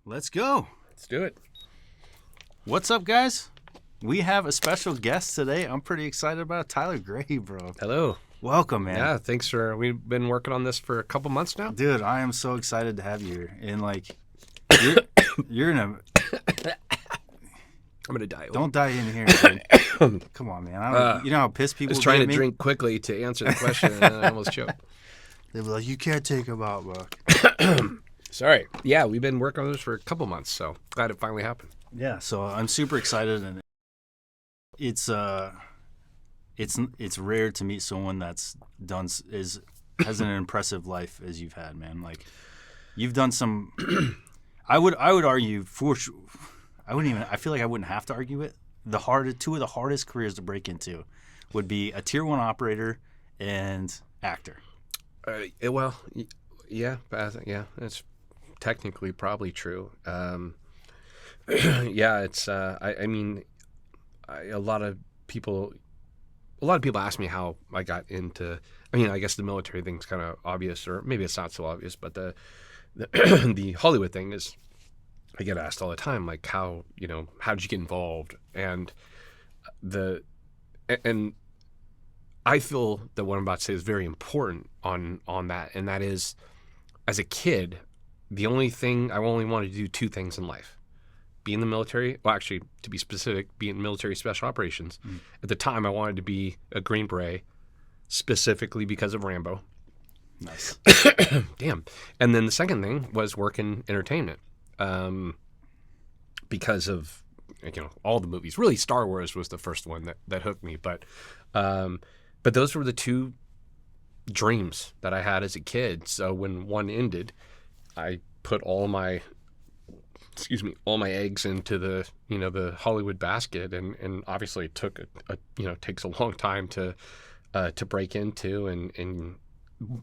Let's go. Let's do it. What's up, guys? We have a special guest today. I'm pretty excited about it. Tyler Gray, bro. Hello. Welcome, man. Yeah, thanks for. We've been working on this for a couple months now. Dude, I am so excited to have you here. And you're in a. I'm gonna die. Don't die in here, dude. Come on, man. You know how pissed people. I was trying to me? drink quickly to answer the question, and I almost choked. They'd be like, "You can't take him out, Buck." Sorry. Yeah, we've been working on this for a couple months, so glad it finally happened. Yeah, so I'm super excited, and it's rare to meet someone that's has an impressive life as you've had, man. Like, you've done some. I would argue for sure. I feel like I wouldn't have to argue it. Two of the hardest careers to break into would be a tier 1 operator and actor. Yeah, that's technically probably true. Yeah, it's. I mean, a lot of people ask me how I got into. I mean, I guess the military thing's kind of obvious, or maybe it's not so obvious, but the the Hollywood thing is. I get asked all the time, like, how did you get involved? And I feel that what I'm about to say is very important on that, and that is, as a kid, I only wanted to do two things in life: be in the military. Well, actually, to be specific, be in military special operations. At the time, I wanted to be a Green Beret, specifically because of Rambo. Nice. Damn. And then the second thing was work in entertainment. Because of all the movies. Really, Star Wars was the first one that hooked me. But those were the two dreams that I had as a kid. So when one ended, I put all my eggs into the Hollywood basket, and obviously it took takes a long time to break into.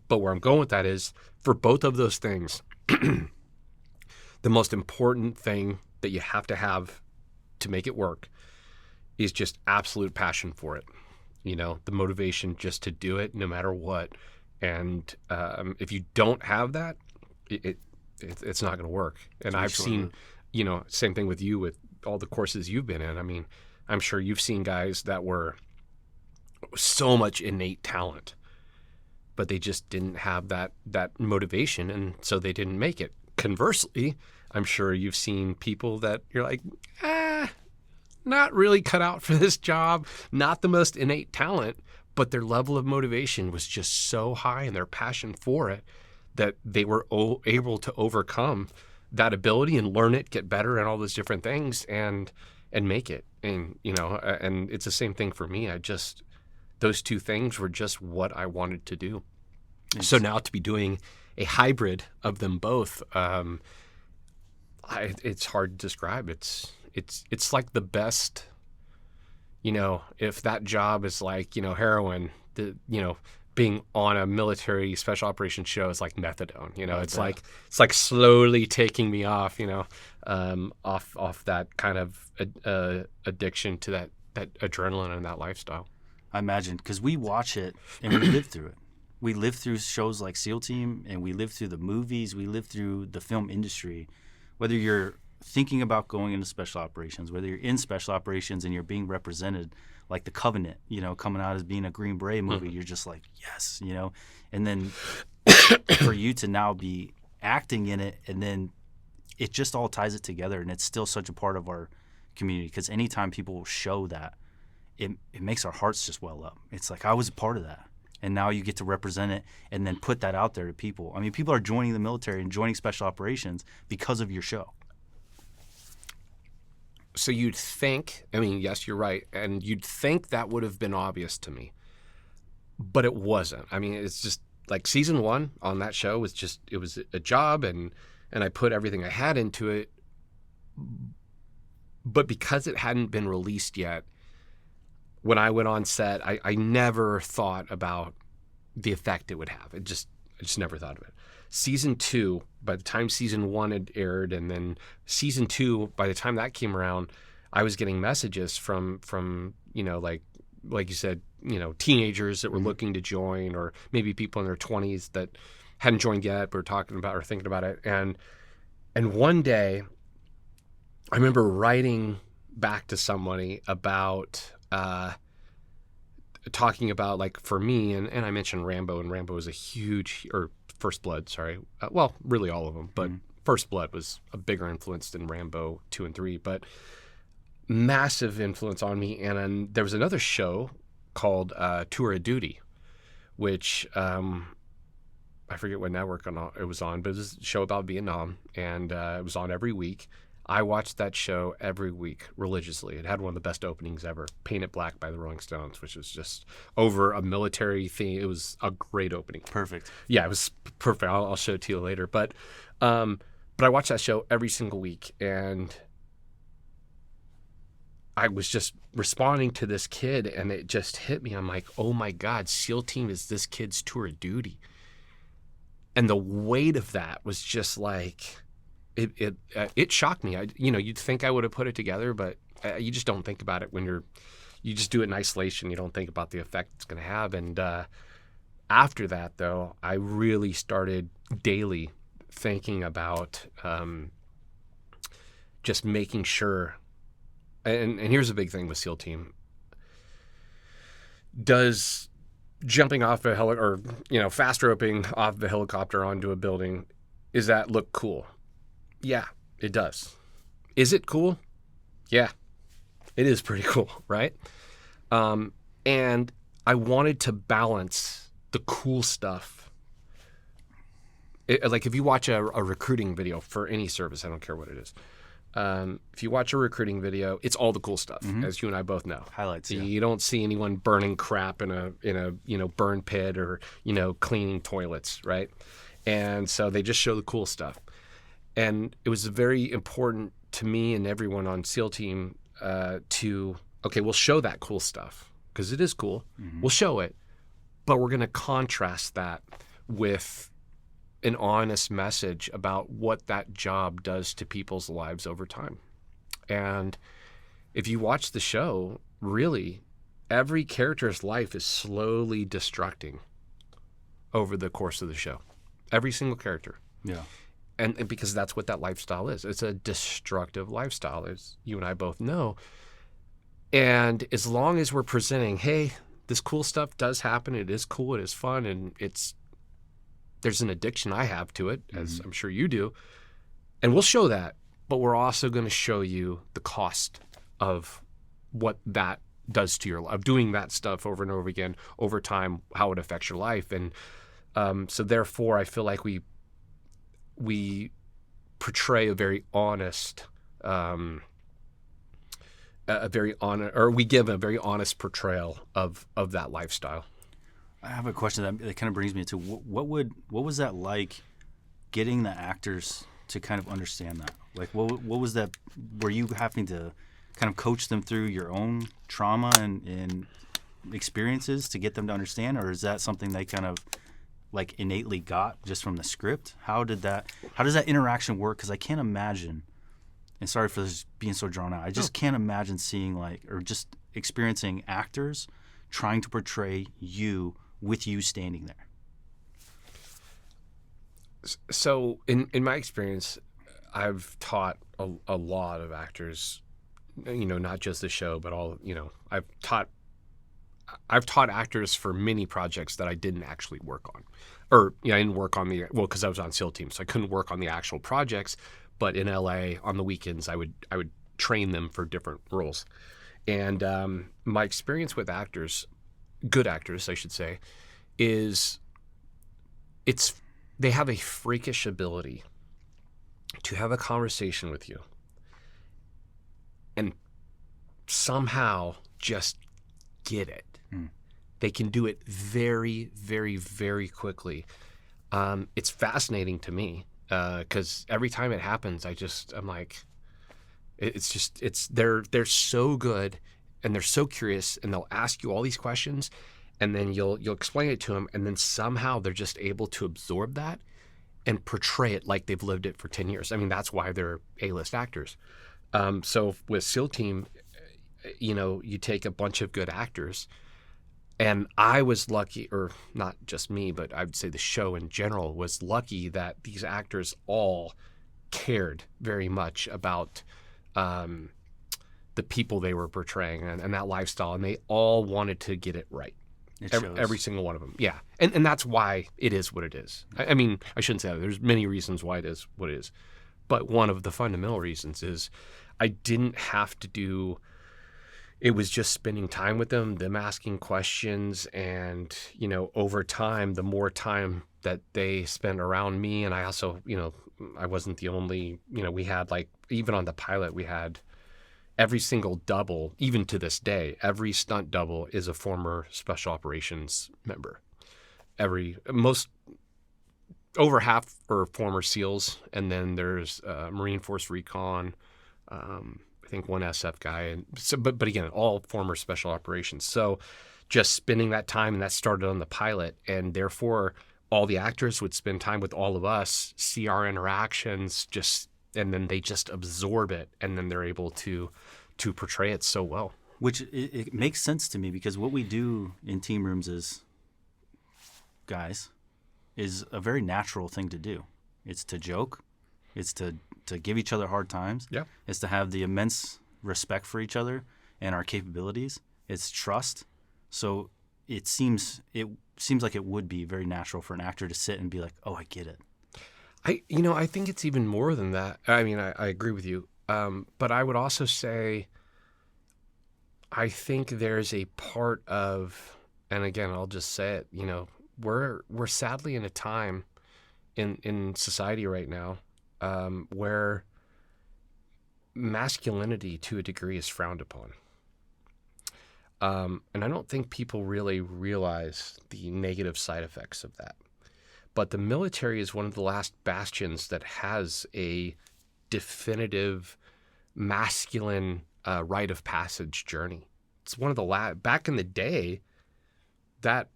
But where I'm going with that is, for both of those things. The most important thing that you have to have to make it work is just absolute passion for it. The motivation just to do it no matter what. And if you don't have that, it's not going to work. And I've seen, same thing with you with all the courses you've been in. I mean, I'm sure you've seen guys that were so much innate talent, but they just didn't have that motivation, and so they didn't make it. Conversely, I'm sure you've seen people that you're like, not really cut out for this job, not the most innate talent, but their level of motivation was just so high and their passion for it that they were able to overcome that ability and learn it, get better and all those different things and make it. And, and it's the same thing for me. Those two things were just what I wanted to do. Yes. So now to be doing a hybrid of them both, it's hard to describe. It's like the best, if that job is like, heroin, being on a military special operations show is like methadone, it's like slowly taking me off, off that kind of addiction to that adrenaline and that lifestyle. I imagine, because we watch it and we live through it. We live through shows like SEAL Team, and we live through the movies. We live through the film industry. Whether you're thinking about going into special operations, whether you're in special operations and you're being represented, like The Covenant, coming out as being a Green Beret movie, you're just like, yes, And then for you to now be acting in it, and then it just all ties it together, and it's still such a part of our community, because anytime people show that, it makes our hearts just well up. It's like, I was a part of that. And now you get to represent it and then put that out there to people. I mean, people are joining the military and joining special operations because of your show. So you'd think, yes, you're right. And you'd think that would have been obvious to me. But it wasn't. I mean, it's just like season 1 on that show it was a job, and I put everything I had into it. But because it hadn't been released yet, when I went on set, I never thought about the effect it would have. I just never thought of it. Season 2, by the time season 1 had aired, and then season 2, by the time that came around, I was getting messages from like you said, teenagers that were looking to join, or maybe people in their 20s that hadn't joined yet but were talking about or thinking about it. And one day I remember writing back to somebody about talking about, like, for me, and I mentioned Rambo, and Rambo was a huge, or First Blood, sorry. Well, really all of them, but First Blood was a bigger influence than Rambo 2 and 3, but massive influence on me. And then there was another show called Tour of Duty, which I forget what network it was on, but it was a show about Vietnam, and it was on every week. I watched that show every week religiously. It had one of the best openings ever, Paint It Black by the Rolling Stones, which was just over a military theme. It was a great opening. Perfect. Yeah, it was perfect. I'll show it to you later. But I watched that show every single week, and I was just responding to this kid, and it just hit me. I'm like, oh my God, SEAL Team is this kid's tour of duty. And the weight of that was just like... It shocked me. You'd think I would have put it together, but you just don't think about it when you just do it in isolation. You don't think about the effect it's going to have. And after that, though, I really started daily thinking about just making sure. And here's a big thing with SEAL Team. Does jumping off a fast roping off the helicopter onto a building, does that look cool? Yeah, it does. Is it cool? Yeah, it is pretty cool, right? And I wanted to balance the cool stuff. Like if you watch a recruiting video for any service, I don't care what it is. If you watch a recruiting video, it's all the cool stuff, as you and I both know. Highlights. Yeah. You don't see anyone burning crap in a burn pit or cleaning toilets, right? And so they just show the cool stuff. And it was very important to me and everyone on SEAL Team we'll show that cool stuff because it is cool. Mm-hmm. We'll show it, but we're going to contrast that with an honest message about what that job does to people's lives over time. And if you watch the show, really, every character's life is slowly destructing over the course of the show. Every single character. Yeah. And because that's what that lifestyle is. It's a destructive lifestyle, as you and I both know. And as long as we're presenting, hey, this cool stuff does happen, it is cool, it is fun, and there's an addiction I have to it, as I'm sure you do. And we'll show that, but we're also going to show you the cost of what that does to your life, of doing that stuff over and over again, over time, how it affects your life. And so therefore, I feel like we portray a very honest, we give a very honest portrayal of that lifestyle. I have a question that kind of brings me to what was that like, getting the actors to kind of understand that? Like, what was that? Were you having to kind of coach them through your own trauma and experiences to get them to understand, or is that something they kind of like innately got just from the script? How does that interaction work? Because I can't imagine, and sorry for this being so drawn out, I just can't imagine seeing or just experiencing actors trying to portray you with you standing there. So in my experience, I've taught a lot of actors, not just the show, but all, I've taught actors for many projects that I didn't actually work on. Or, I didn't work on because I was on SEAL Team, so I couldn't work on the actual projects. But in LA, on the weekends, I would train them for different roles. And my experience with actors, good actors, I should say, is they have a freakish ability to have a conversation with you and somehow just get it. They can do it very, very, very quickly. It's fascinating to me because every time it happens, I'm like, they're so good and they're so curious, and they'll ask you all these questions, and then you'll explain it to them, and then somehow they're just able to absorb that and portray it like they've lived it for 10 years. I mean, that's why they're A-list actors. So with SEAL Team, you take a bunch of good actors. And I was lucky, or not just me, but I would say the show in general was lucky that these actors all cared very much about the people they were portraying and that lifestyle, and they all wanted to get it right. Every single one of them. Yeah. And that's why it is what it is. I mean, I shouldn't say that. There's many reasons why it is what it is. But one of the fundamental reasons is I didn't have to do, it was just spending time with them asking questions. And, you know, over time, the more time that they spent around me, and I also, you know, I wasn't the only, you know, we had like, even on the pilot, we had every single double, even to this day, every stunt double is a former special operations member. Over half are former SEALs, and then there's Marine Force Recon, I think one SF guy, and so, but again, all former special operations. So just spending that time, and that started on the pilot, and therefore all the actors would spend time with all of us, see our interactions, and then they just absorb it, and then they're able to portray it so well. Which it makes sense to me, because what we do in team rooms is a very natural thing to do. It's to joke. It's to give each other hard times. Yeah. It's to have the immense respect for each other and our capabilities. It's trust. So it seems like it would be very natural for an actor to sit and be like, oh, I get it. I think it's even more than that. I mean, I agree with you. But I would also say, I think there's a part of, and again, I'll just say it, you know, we're sadly in a time in society right now where masculinity to a degree is frowned upon. And I don't think people really realize the negative side effects of that. But the military is one of the last bastions that has a definitive masculine rite of passage journey. It's one of the back in the day, that,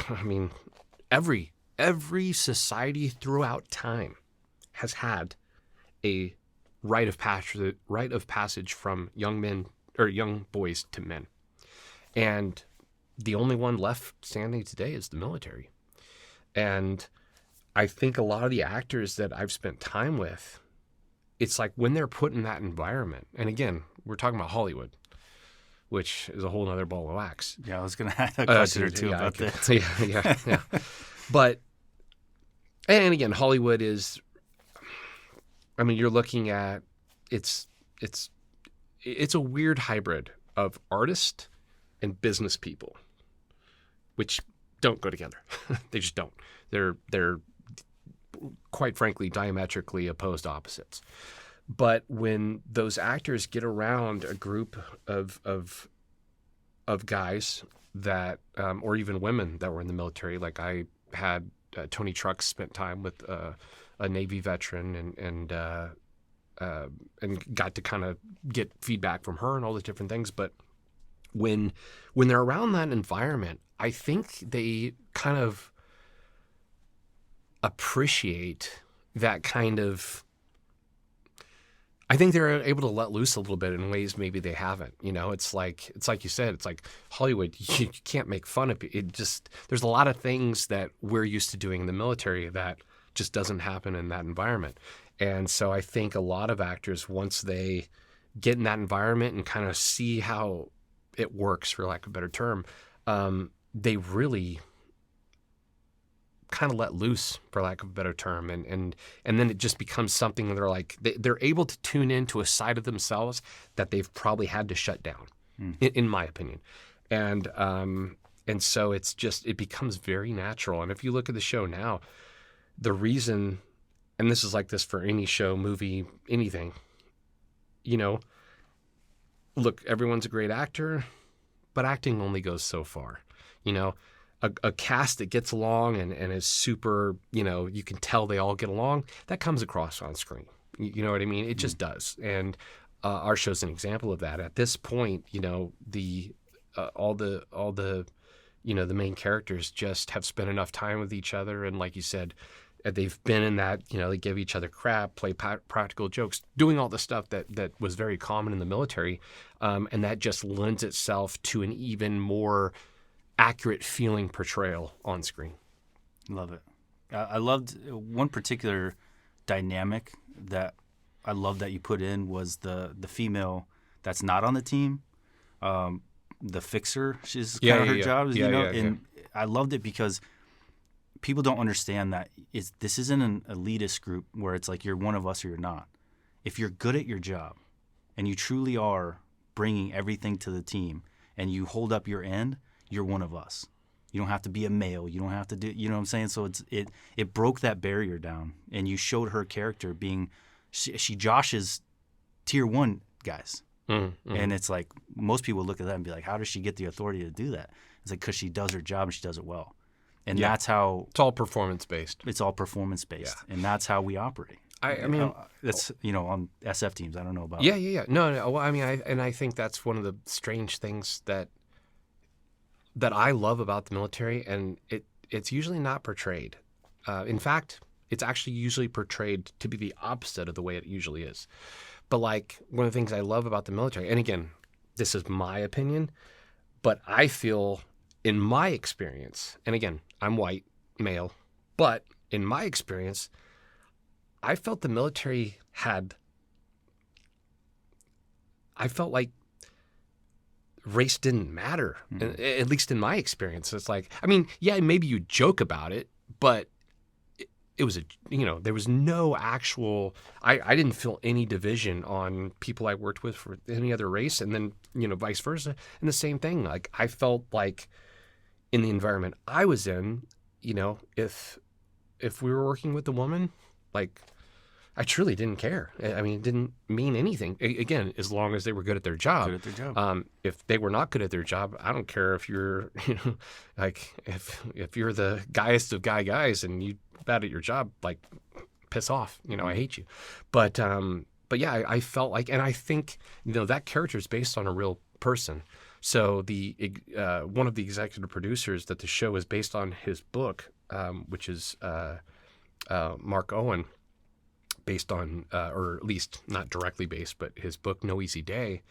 I mean, every society throughout time has had a rite of passage from young men or young boys to men. And the only one left standing today is the military. And I think a lot of the actors that I've spent time with, it's like when they're put in that environment, and again, we're talking about Hollywood, which is a whole other ball of wax. Yeah, I was going to add a question or two about this. Yeah. But, and again, Hollywood is, I mean, you're looking at, it's a weird hybrid of artist and business people, which don't go together. They just don't. They're quite frankly diametrically opposed opposites. But when those actors get around a group of guys that, or even women that were in the military, like I had Tony Trucks spent time with a Navy veteran and got to kind of get feedback from her and all those different things. But when they're around that environment, I think they kind of appreciate that kind of, I think they're able to let loose a little bit in ways maybe they haven't. You know, it's like you said, it's like Hollywood, you can't make fun of it. There's a lot of things that we're used to doing in the military that just doesn't happen in that environment. And so I think a lot of actors, once they get in that environment and kind of see how it works, for lack of a better term, they really kind of let loose, for lack of a better term, and then it just becomes something that they're like, they're able to tune into a side of themselves that they've probably had to shut down, in my opinion, and so it becomes very natural. And if you look at the show now, the reason, and this is like this for any show, movie, anything, you know, look, everyone's a great actor, but acting only goes so far. You know, a cast that gets along and is super, you know, you can tell they all get along, that comes across on screen. You know what I mean? It just does. And our show's an example of that. At this point, you know, all the you know, the main characters just have spent enough time with each other, and like you said, they've been in that, you know, they give each other crap, play practical jokes, doing all the stuff that was very common in the military, and that just lends itself to an even more accurate feeling portrayal on screen. Love it. I loved one particular dynamic that I love that you put in was the female that's not on the team, the fixer. She's kind of her job, you know. And I loved it because people don't understand that this isn't an elitist group where it's like you're one of us or you're not. If you're good at your job and you truly are bringing everything to the team and you hold up your end, you're one of us. You don't have to be a male. You don't have to do, you know what I'm saying? So it broke that barrier down, and you showed her character being, she Josh's tier 1 guys. Mm-hmm. And it's like, most people look at that and be like, how does she get the authority to do that? It's like, because she does her job and she does it well. And that's how. It's all performance-based. It's all performance-based. Yeah. And that's how we operate. I mean, that's, on SF teams. I don't know about. Yeah. No. Well, I mean, I think that's one of the strange things that I love about the military, and it's usually not portrayed. In fact, it's actually usually portrayed to be the opposite of the way it usually is. But like, one of the things I love about the military, and again, this is my opinion, but I feel in my experience, and again, I'm white, male, but in my experience, I felt the military I felt like race didn't matter, at least in my experience. It's like, I mean, yeah, maybe you joke about it, but it was there was no actual, I didn't feel any division on people I worked with for any other race, and then, vice versa. And the same thing, like, I felt like in the environment I was in, if we were working with a woman, like, I truly didn't care. I mean, it didn't mean anything. Again, as long as they were good at their job. Good at their job. If they were not good at their job, I don't care if you're, like, if you're the guyest of guys and you bad at your job, like, piss off. I hate you. But yeah, I felt like, and I think, that character is based on a real person. So the one of the executive producers that the show is based on, his book, which is Mark Owen, based on, or at least not directly based, but his book, No Easy Day,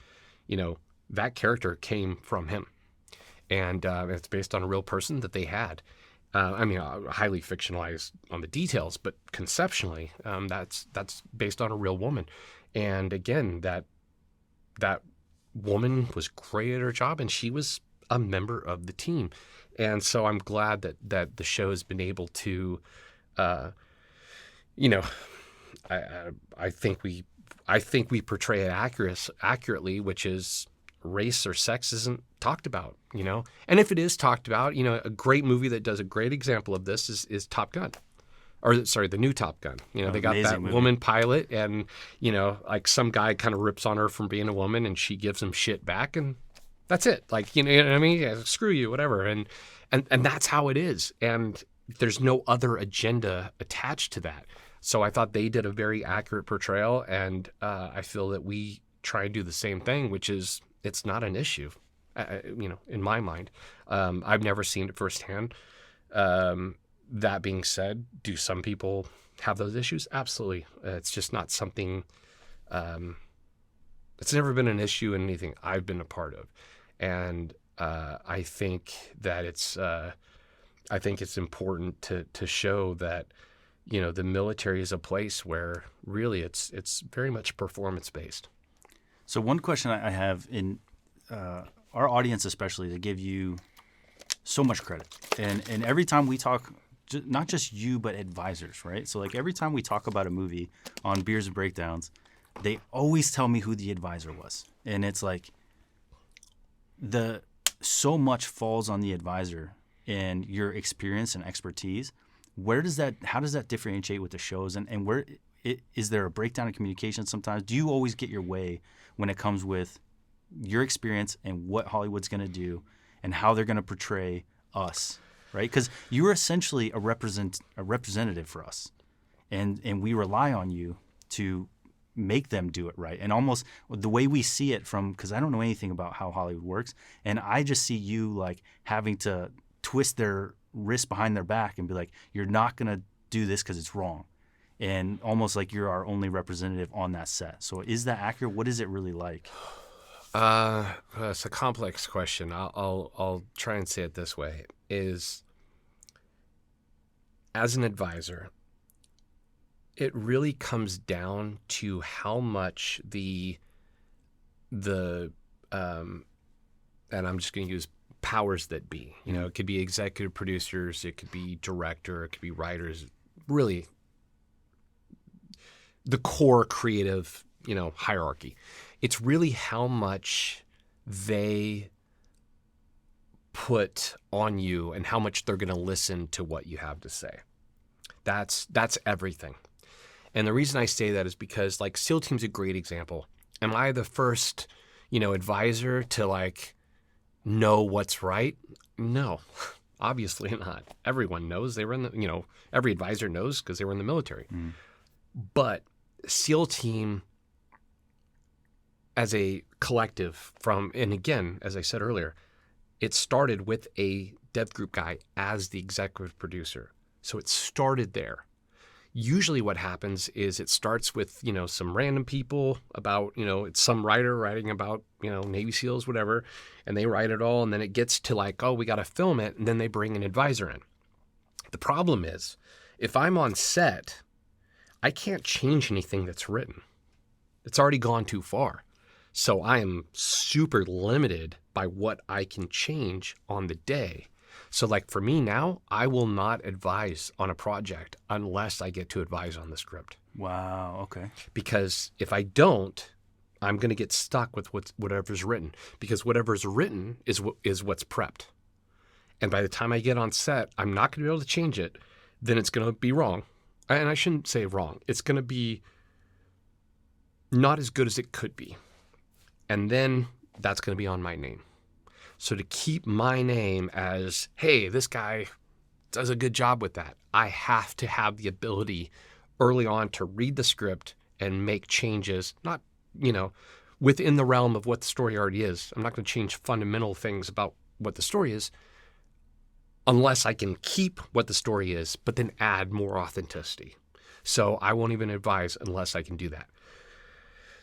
that character came from him. And it's based on a real person that they had. I mean, highly fictionalized on the details, but conceptually, that's based on a real woman. And again, that woman was great at her job, and she was a member of the team. And so I'm glad that the show has been able to, I think we portray it accurately, which is race or sex isn't talked about, And if it is talked about, a great movie that does a great example of this is Top Gun. Or, sorry, the new Top Gun. They got that movie. Woman pilot, and, like, some guy kind of rips on her from being a woman, and she gives him shit back, and that's it. Like, you know what I mean? Yeah, screw you, whatever. And that's how it is. And there's no other agenda attached to that. So I thought they did a very accurate portrayal, and I feel that we try and do the same thing, which is, it's not an issue, in my mind. I've never seen it firsthand. That being said, do some people have those issues? Absolutely. It's just not something, it's never been an issue in anything I've been a part of. And I think that it's important to show that, the military is a place where really it's very much performance-based. So one question I have in our audience, especially, they give you so much credit. And every time we talk, not just you, but advisors, right? So, like, every time we talk about a movie on Beers and Breakdowns, they always tell me who the advisor was. And it's like so much falls on the advisor and your experience and expertise. How does that differentiate with the shows? And where is there a breakdown in communication sometimes? Do you always get your way when it comes with your experience and what Hollywood's going to do and how they're going to portray us, right? Because you're essentially a representative for us, and we rely on you to make them do it right. And almost the way we see it because I don't know anything about how Hollywood works, and I just see you like having to twist their wrist behind their back and be like, you're not going to do this because it's wrong. And almost like you're our only representative on that set. So is that accurate? What is it really like? It's a complex question. I'll try and say it this way: is, as an advisor, It really comes down to how much and I'm just going to use powers that be. You know, it could be executive producers, it could be director, it could be writers, really the core creative, hierarchy. It's really how much they put on you and how much they're going to listen to what you have to say. That's everything. And the reason I say that is because, like, SEAL Team's a great example. Am I the first, advisor to, know what's right? No, obviously not. Everyone knows they were in the, every advisor knows because they were in the military. But SEAL Team as a collective and again, as I said earlier, it started with a dev group guy as the executive producer. So it started there. Usually what happens is it starts with, some random people about, it's some writer writing about, Navy SEALs, whatever, and they write it all. And then it gets to oh, we got to film it. And then they bring an advisor in. The problem is if I'm on set, I can't change anything that's written. It's already gone too far. So I am super limited by what I can change on the day. So for me now, I will not advise on a project unless I get to advise on the script. Wow. Okay. Because if I don't, I'm going to get stuck with whatever's written, because whatever's written is what's prepped. And by the time I get on set, I'm not going to be able to change it. Then it's going to be wrong. And I shouldn't say wrong. It's going to be not as good as it could be. And then that's going to be on my name. So to keep my name as, hey, this guy does a good job with that, I have to have the ability early on to read the script and make changes, not, within the realm of what the story already is. I'm not going to change fundamental things about what the story is unless I can keep what the story is, but then add more authenticity. So I won't even advise unless I can do that.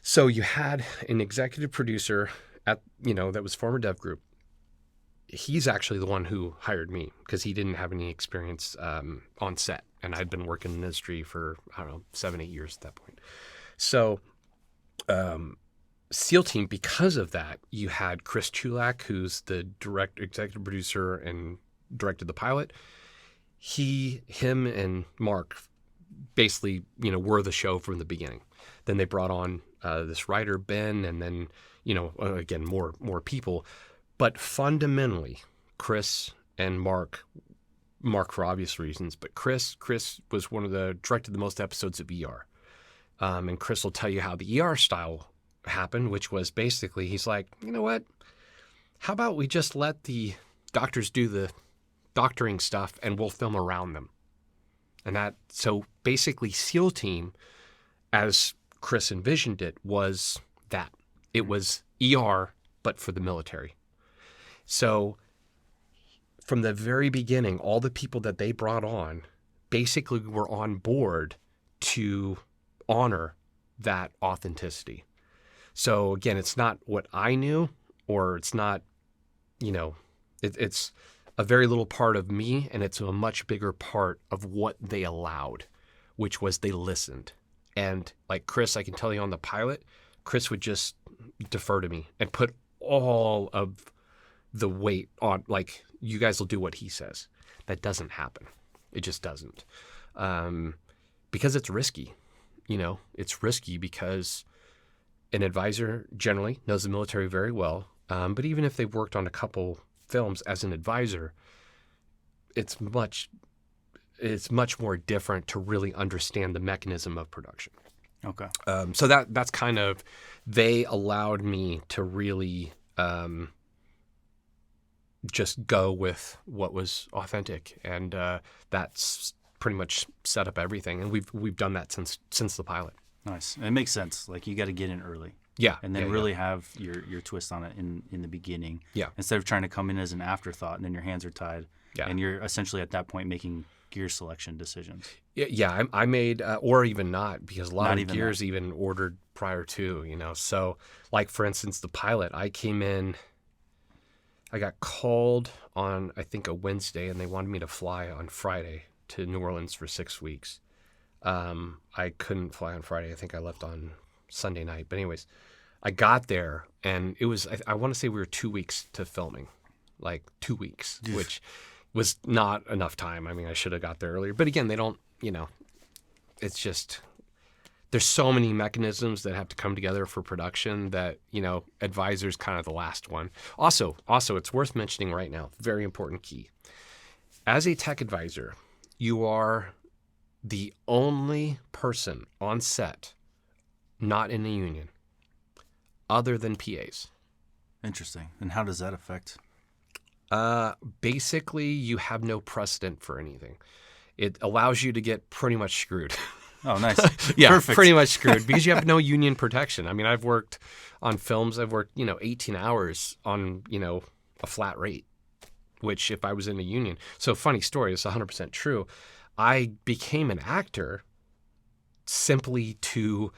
So you had an executive producer that was former dev group. He's actually the one who hired me because he didn't have any experience on set. And I'd been working in the industry for, 7-8 years at that point. So SEAL Team, because of that, you had Chris Chulak, who's the executive producer and directed the pilot. Him and Mark basically, were the show from the beginning. Then they brought on this writer, Ben, and then, again, more people. But fundamentally, Chris and Mark for obvious reasons, but Chris was directed the most episodes of ER. And Chris will tell you how the ER style happened, which was basically, he's like, you know what? How about we just let the doctors do the doctoring stuff and we'll film around them? So basically SEAL Team, as Chris envisioned it, was that. It was ER, but for the military. So from the very beginning, all the people that they brought on basically were on board to honor that authenticity. So again, it's not what I knew, or it's not, it's a very little part of me, and it's a much bigger part of what they allowed, which was they listened. And like Chris, I can tell you on the pilot, Chris would just defer to me and put all of the weight on, you guys will do what he says. That doesn't happen. It just doesn't. Because it's risky. It's risky because an advisor generally knows the military very well. But even if they've worked on a couple films as an advisor, it's much more different to really understand the mechanism of production. Okay. So that's kind of, they allowed me to really just go with what was authentic, and that's pretty much set up everything. And we've done that since the pilot. Nice. It makes sense. You got to get in early. Yeah. And then really have your twist on it in the beginning. Yeah. Instead of trying to come in as an afterthought and then your hands are tied. Yeah. And you're essentially at that point making gear selection decisions. Yeah. I made, or even not, because a lot Not of gears even ordered prior to, So for instance, the pilot, I came in, I got called on, I think, a Wednesday, and they wanted me to fly on Friday to New Orleans for 6 weeks. I couldn't fly on Friday. I think I left on Sunday night. But anyways, I got there, and it was, I want to say we were 2 weeks to filming, like 2 weeks, which was not enough time. I mean, I should have got there earlier. But again, they don't, it's just, there's so many mechanisms that have to come together for production that, advisor's kind of the last one. Also, it's worth mentioning right now, very important key. As a tech advisor, you are the only person on set not in a union other than PAs. Interesting. And how does that affect? Basically, you have no precedent for anything. It allows you to get pretty much screwed. Oh, nice. Yeah, Perfect. pretty much screwed because you have no union protection. I mean, I've worked on films. I've worked, 18 hours on, a flat rate, which if I was in a union. So funny story, it's 100% true. I became an actor simply to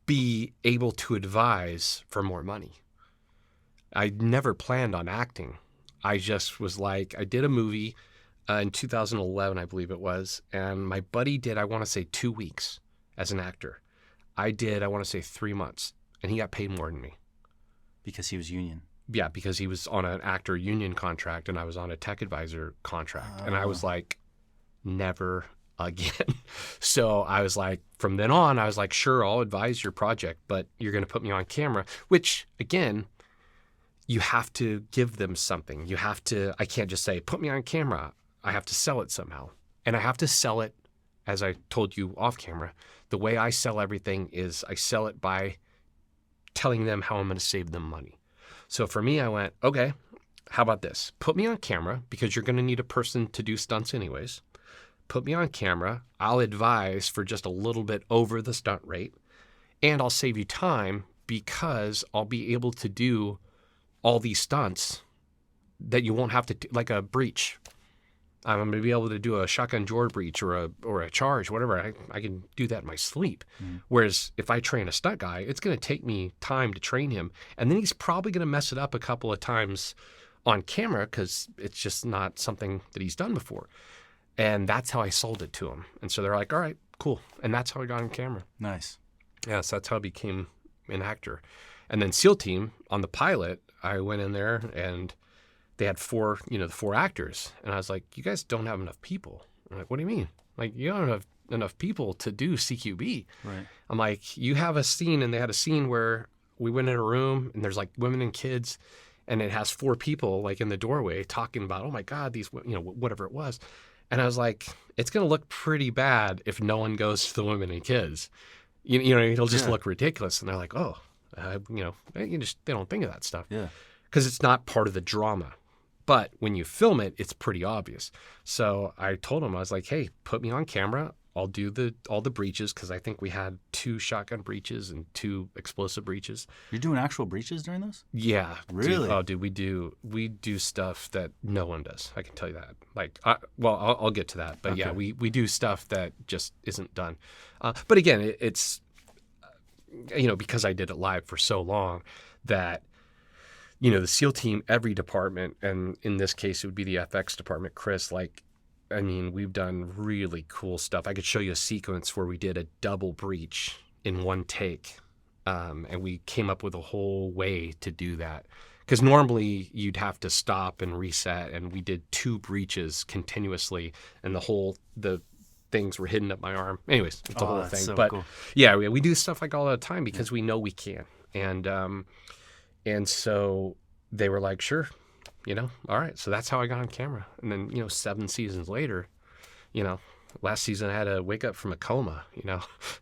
be able to advise for more money. I never planned on acting. I just was like, I did a movie in 2011, I believe it was, and my buddy did, I want to say 2 weeks as an actor. I did, I want to say 3 months, and he got paid more than me. Because he was union. Yeah, because he was on an actor union contract, and I was on a tech advisor contract. And I was like, never again. So I was like, from then on, I was like, sure, I'll advise your project, but you're going to put me on camera, which, again, you have to give them something. You have to, I can't just say, put me on camera. I have to sell it somehow. And I have to sell it, as I told you off camera, the way I sell everything is I sell it by telling them how I'm going to save them money. So for me, I went, okay, how about this? Put me on camera because you're going to need a person to do stunts anyways. Put me on camera. I'll advise for just a little bit over the stunt rate, and I'll save you time because I'll be able to do all these stunts that you won't have to do, like a breach. I'm going to be able to do a shotgun drawer breach or a charge, whatever. I can do that in my sleep. Whereas if I train a stunt guy, it's going to take me time to train him. And then he's probably going to mess it up a couple of times on camera because it's just not something that he's done before. And that's how I sold it to him. And so they're like, all right, cool. And that's how I got on camera. Nice. Yeah, so that's how I became an actor. And then SEAL Team, on the pilot, I went in there and they had the four actors. And I was like, you guys don't have enough people. I'm like, what do you mean? Like, you don't have enough people to do CQB. Right. I'm like, you have a scene, and they had a scene where we went in a room and there's like women and kids, and it has 4 people like in the doorway talking about, oh my God, these, whatever it was. And I was like, it's going to look pretty bad if no one goes to the women and kids. It'll just look ridiculous. And they're like, oh, they don't think of that stuff. Yeah. Because it's not part of the drama. But when you film it, it's pretty obvious. So I told him, I was like, hey, put me on camera. I'll do all the breaches because I think we had 2 shotgun breaches and 2 explosive breaches. You're doing actual breaches during those? Yeah. Really? Dude, we do stuff that no one does. I can tell you that. Like, I'll get to that. But okay. yeah, we do stuff that just isn't done. But again, it's because I did it live for so long that the SEAL team, every department, and in this case it would be the FX department, Chris, we've done really cool stuff. I could show you a sequence where we did a double breach in one take, and we came up with a whole way to do that. Because normally you'd have to stop and reset, and we did 2 breaches continuously, and the things were hidden up my arm. Anyways, it's a whole thing. So but cool. yeah, we do stuff like all the time because we know we can. And so they were like, sure, all right. So that's how I got on camera. And then, 7 seasons later, last season I had to wake up from a coma, I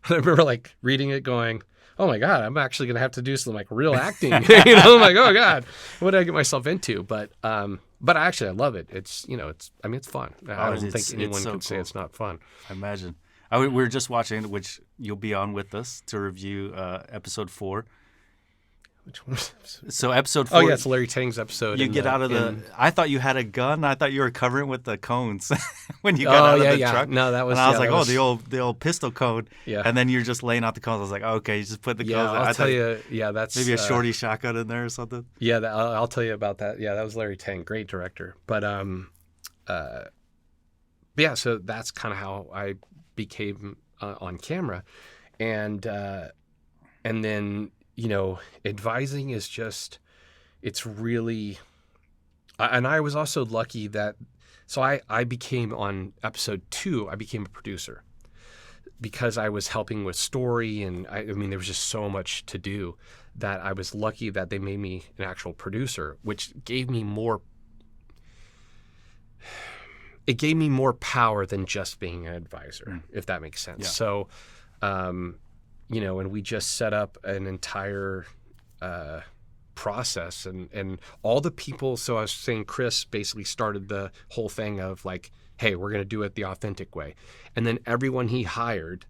remember reading it going, oh my God, I'm actually going to have to do some real acting. I'm like, oh God, what did I get myself into? But actually I love it. It's, it's fun. I don't think anyone can say it's not fun. I imagine. We were just watching, which you'll be on with us to review episode 4. Which one? So episode 4. Oh yeah, it's Larry Tang's episode. You get out of the. I thought you had a gun. I thought you were covering with the cones when you got out of the truck. No, that was. And I was like, the old pistol cone. Yeah. And then you're just laying out the cones. I was like, okay, you just put the cones. I'll tell you. Yeah, that's maybe a shorty shotgun in there or something. Yeah, I'll tell you about that. Yeah, that was Larry Tang, great director. But yeah, so that's kind of how I became on camera, and then advising is just, it's really, and I was also lucky that, so I became, on episode 2, I became a producer because I was helping with story, and I mean there was just so much to do that I was lucky that they made me an actual producer, which gave me more. It gave me more power than just being an advisor, if that makes sense. Yeah. So, and we just set up an entire process, and all the people. So I was saying, Chris basically started the whole thing of like, hey, we're going to do it the authentic way. And then everyone he hired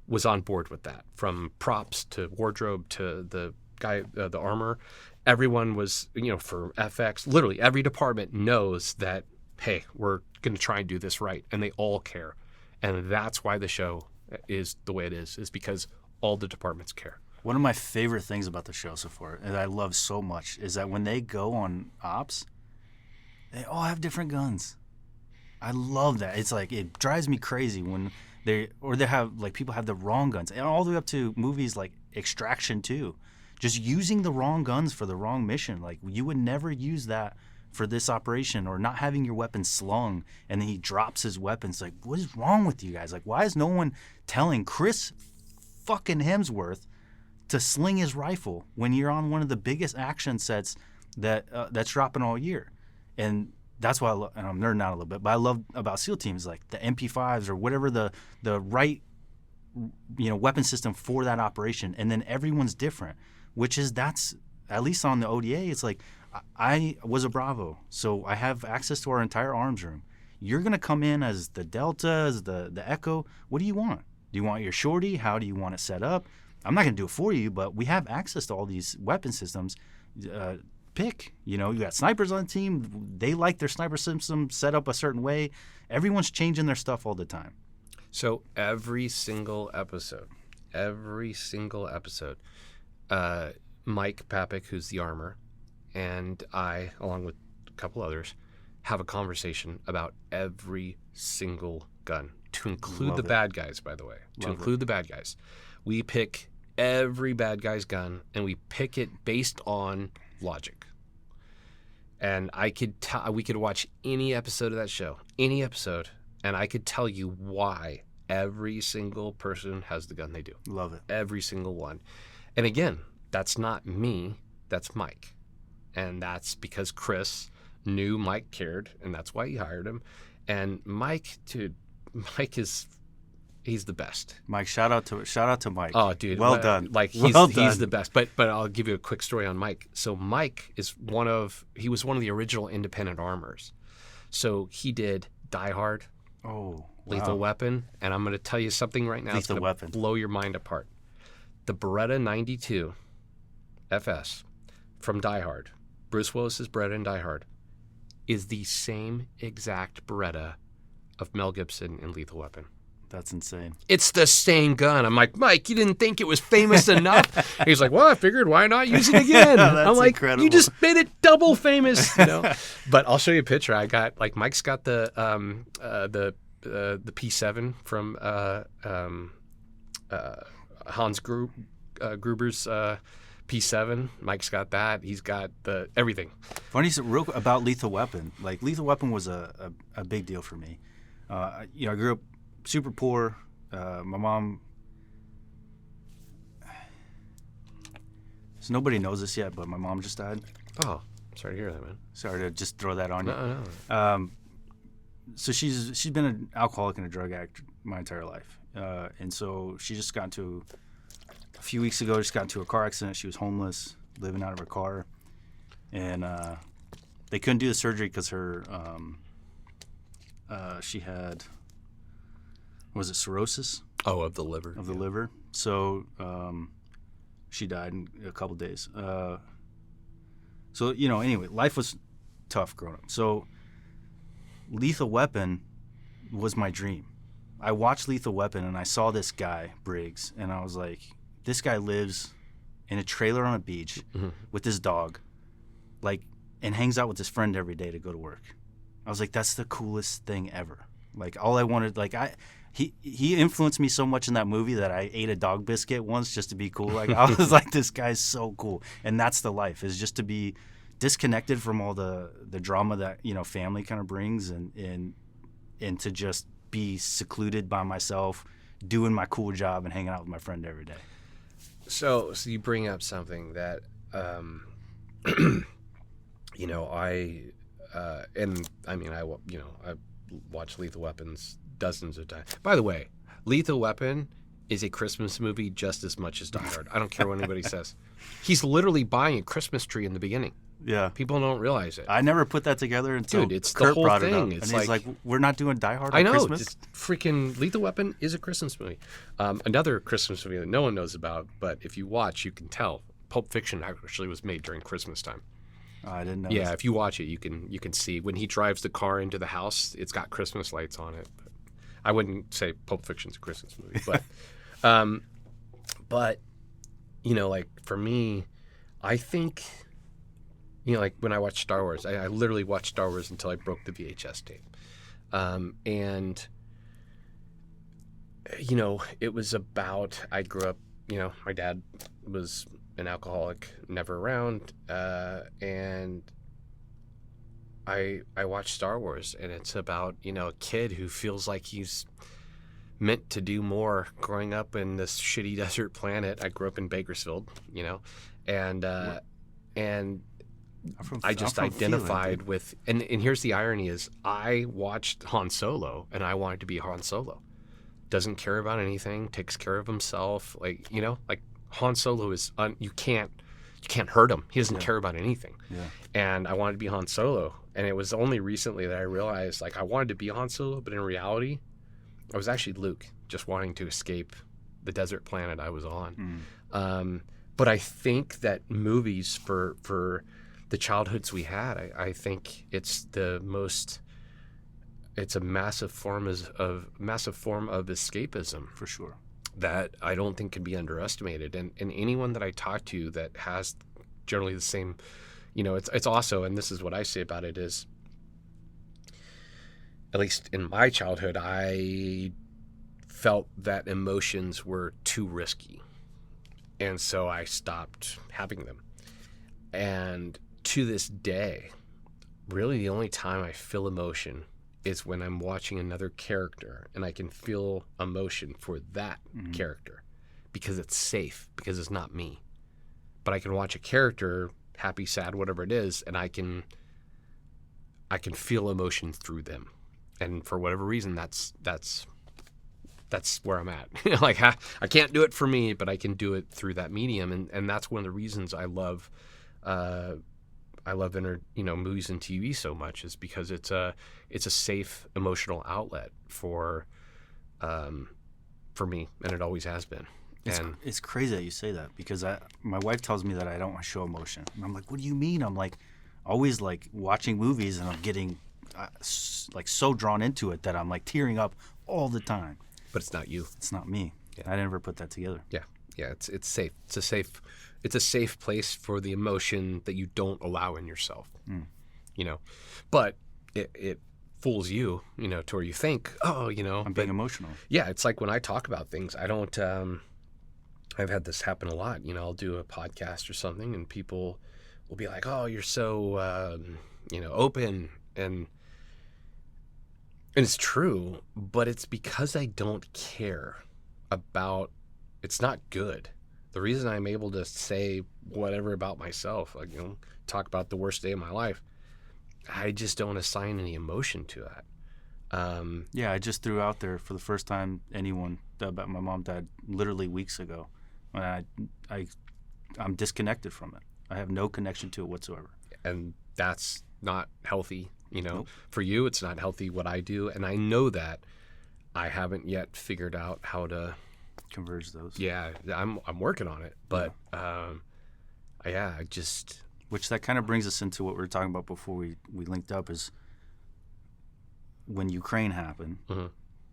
was on board with that, from props to wardrobe to the guy, the armor. Everyone was, for FX, literally every department knows that, hey, we're going to try and do this right. And they all care. And that's why the show is the way it is because all the departments care. One of my favorite things about the show so far, and I love so much, is that when they go on ops, they all have different guns. I love that. It's like, it drives me crazy when they have, like, people have the wrong guns. And all the way up to movies like Extraction 2. Just using the wrong guns for the wrong mission. Like, you would never use that for this operation, or not having your weapon slung, and then he drops his weapon. It's like, what is wrong with you guys? Like, why is no one telling Chris fucking Hemsworth to sling his rifle when you're on one of the biggest action sets that's dropping all year? And that's why and I'm nerding out a little bit, but I love about SEAL teams, like the MP5s or whatever the right weapon system for that operation, and then everyone's different, which is, that's, at least on the ODA, it's like, I was a Bravo, so I have access to our entire arms room. You're going to come in as the Delta, as the Echo. What do you want? Do you want your shorty? How do you want it set up? I'm not going to do it for you, but we have access to all these weapon systems. Pick. You got snipers on the team. They like their sniper system set up a certain way. Everyone's changing their stuff all the time. So every single episode, Mike Papik, who's the armor, and I, along with a couple others, have a conversation about every single gun, to include the bad guys, by the way. The bad guys. We pick every bad guy's gun, and we pick it based on logic. And we could watch any episode of that show, and I could tell you why every single person has the gun they do. Love it. Every single one. And again, that's not me, that's Mike. And that's because Chris knew Mike cared, and that's why he hired him. And Mike, dude, he's the best. Mike, shout out to Mike. Oh, dude, well done. Like he's the best. But I'll give you a quick story on Mike. So Mike is he was one of the original independent armors. So he did Die Hard, Lethal Weapon, and I'm going to tell you something right now. Lethal Weapon. Blow your mind apart. The Beretta 92 FS from Die Hard, Bruce Willis's Beretta in Die Hard, is the same exact Beretta of Mel Gibson in Lethal Weapon. That's insane. It's the same gun. I'm like, Mike, you didn't think it was famous enough? He's like, well, I figured, why not use it again? I'm like, incredible. You just made it double famous, But I'll show you a picture. I got, like, Mike's got the P7 from Hans Gruber's P7. Mike's got that. He's got everything. Funny real about Lethal Weapon. Like, Lethal Weapon was a big deal for me. I grew up super poor. My mom. So nobody knows this yet, but my mom just died. Oh, sorry to hear that, man. Sorry to just throw that on you. No. So she's been an alcoholic and a drug addict my entire life, and so she just got into a few weeks ago. Just got into a car accident. She was homeless, living out of her car, and they couldn't do the surgery because her she had, was it cirrhosis? Oh, of the liver. Of the liver. So she died in a couple days. So anyway, life was tough growing up. So Lethal Weapon was my dream. I watched Lethal Weapon and I saw this guy, Briggs, and I was like, this guy lives in a trailer on a beach with his dog, like, and hangs out with his friend every day to go to work. I was like, that's the coolest thing ever. Like, all I wanted, like, he influenced me so much in that movie that I ate a dog biscuit once just to be cool. Like I was like, this guy's so cool, and that's the life, is just to be disconnected from all the drama that family kind of brings, and to just be secluded by myself, doing my cool job and hanging out with my friend every day. So you bring up something that I watched Lethal Weapons dozens of times. By the way, Lethal Weapon is a Christmas movie just as much as Die Hard. I don't care what anybody says. He's literally buying a Christmas tree in the beginning. Yeah, people don't realize it. I never put that together until it's Kurt the whole brought thing. It up. It's and he's like, "We're not doing Die Hard on I know. Christmas." Just freaking Lethal Weapon is a Christmas movie. Another Christmas movie that no one knows about, but if you watch, you can tell. Pulp Fiction actually was made during Christmas time. Oh, I didn't know. Yeah, if you watch it, you can see when he drives the car into the house. It's got Christmas lights on it. But I wouldn't say Pulp Fiction's a Christmas movie, but but like for me, I think. Like when I watched Star Wars, I literally watched Star Wars until I broke the VHS tape. And it was about, I grew up, my dad was an alcoholic, never around. And I watched Star Wars, and it's about, a kid who feels like he's meant to do more growing up in this shitty desert planet. I grew up in Bakersfield, and I just identified with, and here's the irony is I watched Han Solo and I wanted to be Han Solo. Doesn't care about anything, takes care of himself. Like Han Solo is, you can't hurt him. He doesn't care about anything. Yeah. And I wanted to be Han Solo. And it was only recently that I realized I wanted to be Han Solo, but in reality, I was actually Luke, just wanting to escape the desert planet I was on. But I think that movies for the childhoods we had, I think it's a massive form of escapism, for sure, that I don't think can be underestimated. And anyone that I talk to that has generally the same, it's also, and this is what I say about it is, at least in my childhood, I felt that emotions were too risky, and so I stopped having them. And to this day, really the only time I feel emotion is when I'm watching another character and I can feel emotion for that character because it's safe, because it's not me. But I can watch a character, happy, sad, whatever it is, and I can feel emotion through them. And for whatever reason, that's where I'm at. I can't do it for me, but I can do it through that medium. And that's one of the reasons I love movies and TV so much, is because it's a safe emotional outlet for me, and it always has been. It's crazy that you say that, because my wife tells me that I don't show emotion, and I'm like, what do you mean? I'm like always like watching movies, and I'm getting like so drawn into it that I'm like tearing up all the time. But it's not you. It's not me. Yeah. I never put that together. Yeah. It's safe. It's a safe place for the emotion that you don't allow in yourself. But it fools you, to where you think, I'm being emotional. Yeah, it's like when I talk about things, I don't. I've had this happen a lot. I'll do a podcast or something, and people will be like, "Oh, you're so open," and it's true, but it's because I don't care about. It's not good. The reason I'm able to say whatever about myself, like, talk about the worst day of my life, I just don't assign any emotion to that. I just threw out there for the first time anyone about my mom died literally weeks ago. I'm disconnected from it. I have no connection to it whatsoever. And that's not healthy. Nope. For you, it's not healthy what I do. And I know that I haven't yet figured out how to converge those. Yeah, I'm working on it, but I just, which that kind of brings us into what we were talking about before we linked up, is when Ukraine happened,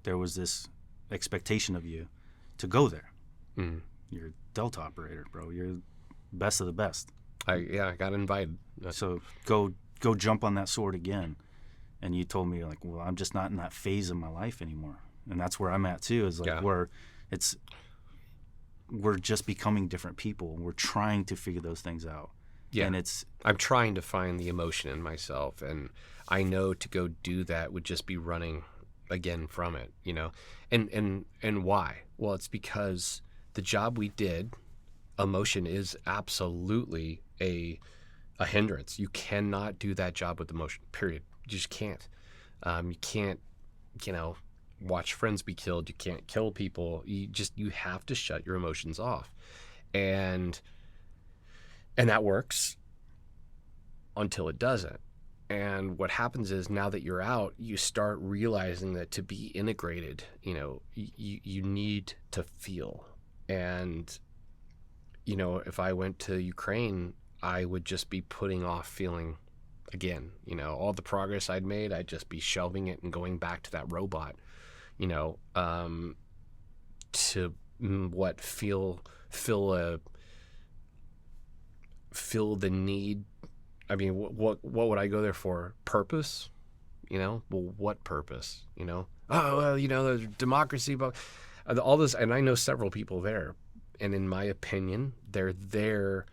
there was this expectation of you to go there. You're a Delta operator, bro. You're best of the best. I got invited. So go jump on that sword again. And you told me, like, well, I'm just not in that phase of my life anymore. And that's where I'm at too, is like Yeah. where we're just becoming different people. We're trying to figure those things out. Yeah. And it's, I'm trying to find the emotion in myself, and I know to go do that would just be running again from it, you know. And why? Well, it's because the job we did, emotion is absolutely a hindrance. You cannot do that job with emotion, period. You just can't. You can't, you know, watch friends be killed. You can't kill people. You have to shut your emotions off. And that works until it doesn't. And what happens is, now that you're out, you start realizing that to be integrated, you know, you need to feel. And, you know, if I went to Ukraine, I would just be putting off feeling again. You know, all the progress I'd made, I'd just be shelving it and going back to that robot, you know, to feel the need. I mean, what would I go there for? Purpose? You know, well, what purpose? You know, oh, well, you know, there's democracy, but all this, and I know several people there, and in my opinion, they're there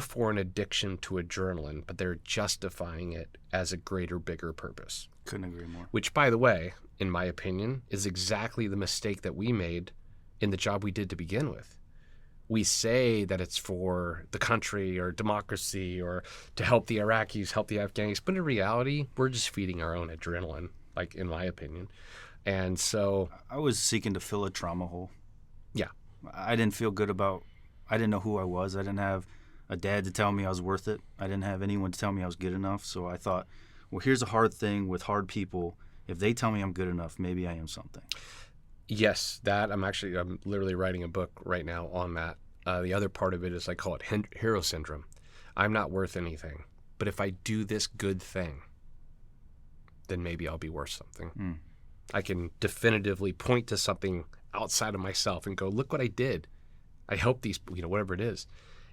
for an addiction to adrenaline, but they're justifying it as a greater, bigger purpose. couldn't agree more. Which, by the way, in my opinion, is exactly the mistake that we made in the job we did to begin with. We say that it's for the country or democracy or to help the Iraqis, help the Afghans, but in reality, we're just feeding our own adrenaline, like, in my opinion. And so I was seeking to fill a trauma hole. Yeah. I didn't feel good about, I didn't know who I was. I didn't have a dad to tell me I was worth it. I didn't have anyone to tell me I was good enough. So I thought, well, here's a hard thing with hard people. If they tell me I'm good enough, maybe I am something. Yes, that I'm literally writing a book right now on that. The other part of it is, I call it hero syndrome. I'm not worth anything, but if I do this good thing, then maybe I'll be worth something. I can definitively point to something outside of myself and go, look what I did. I helped these, you know, whatever it is.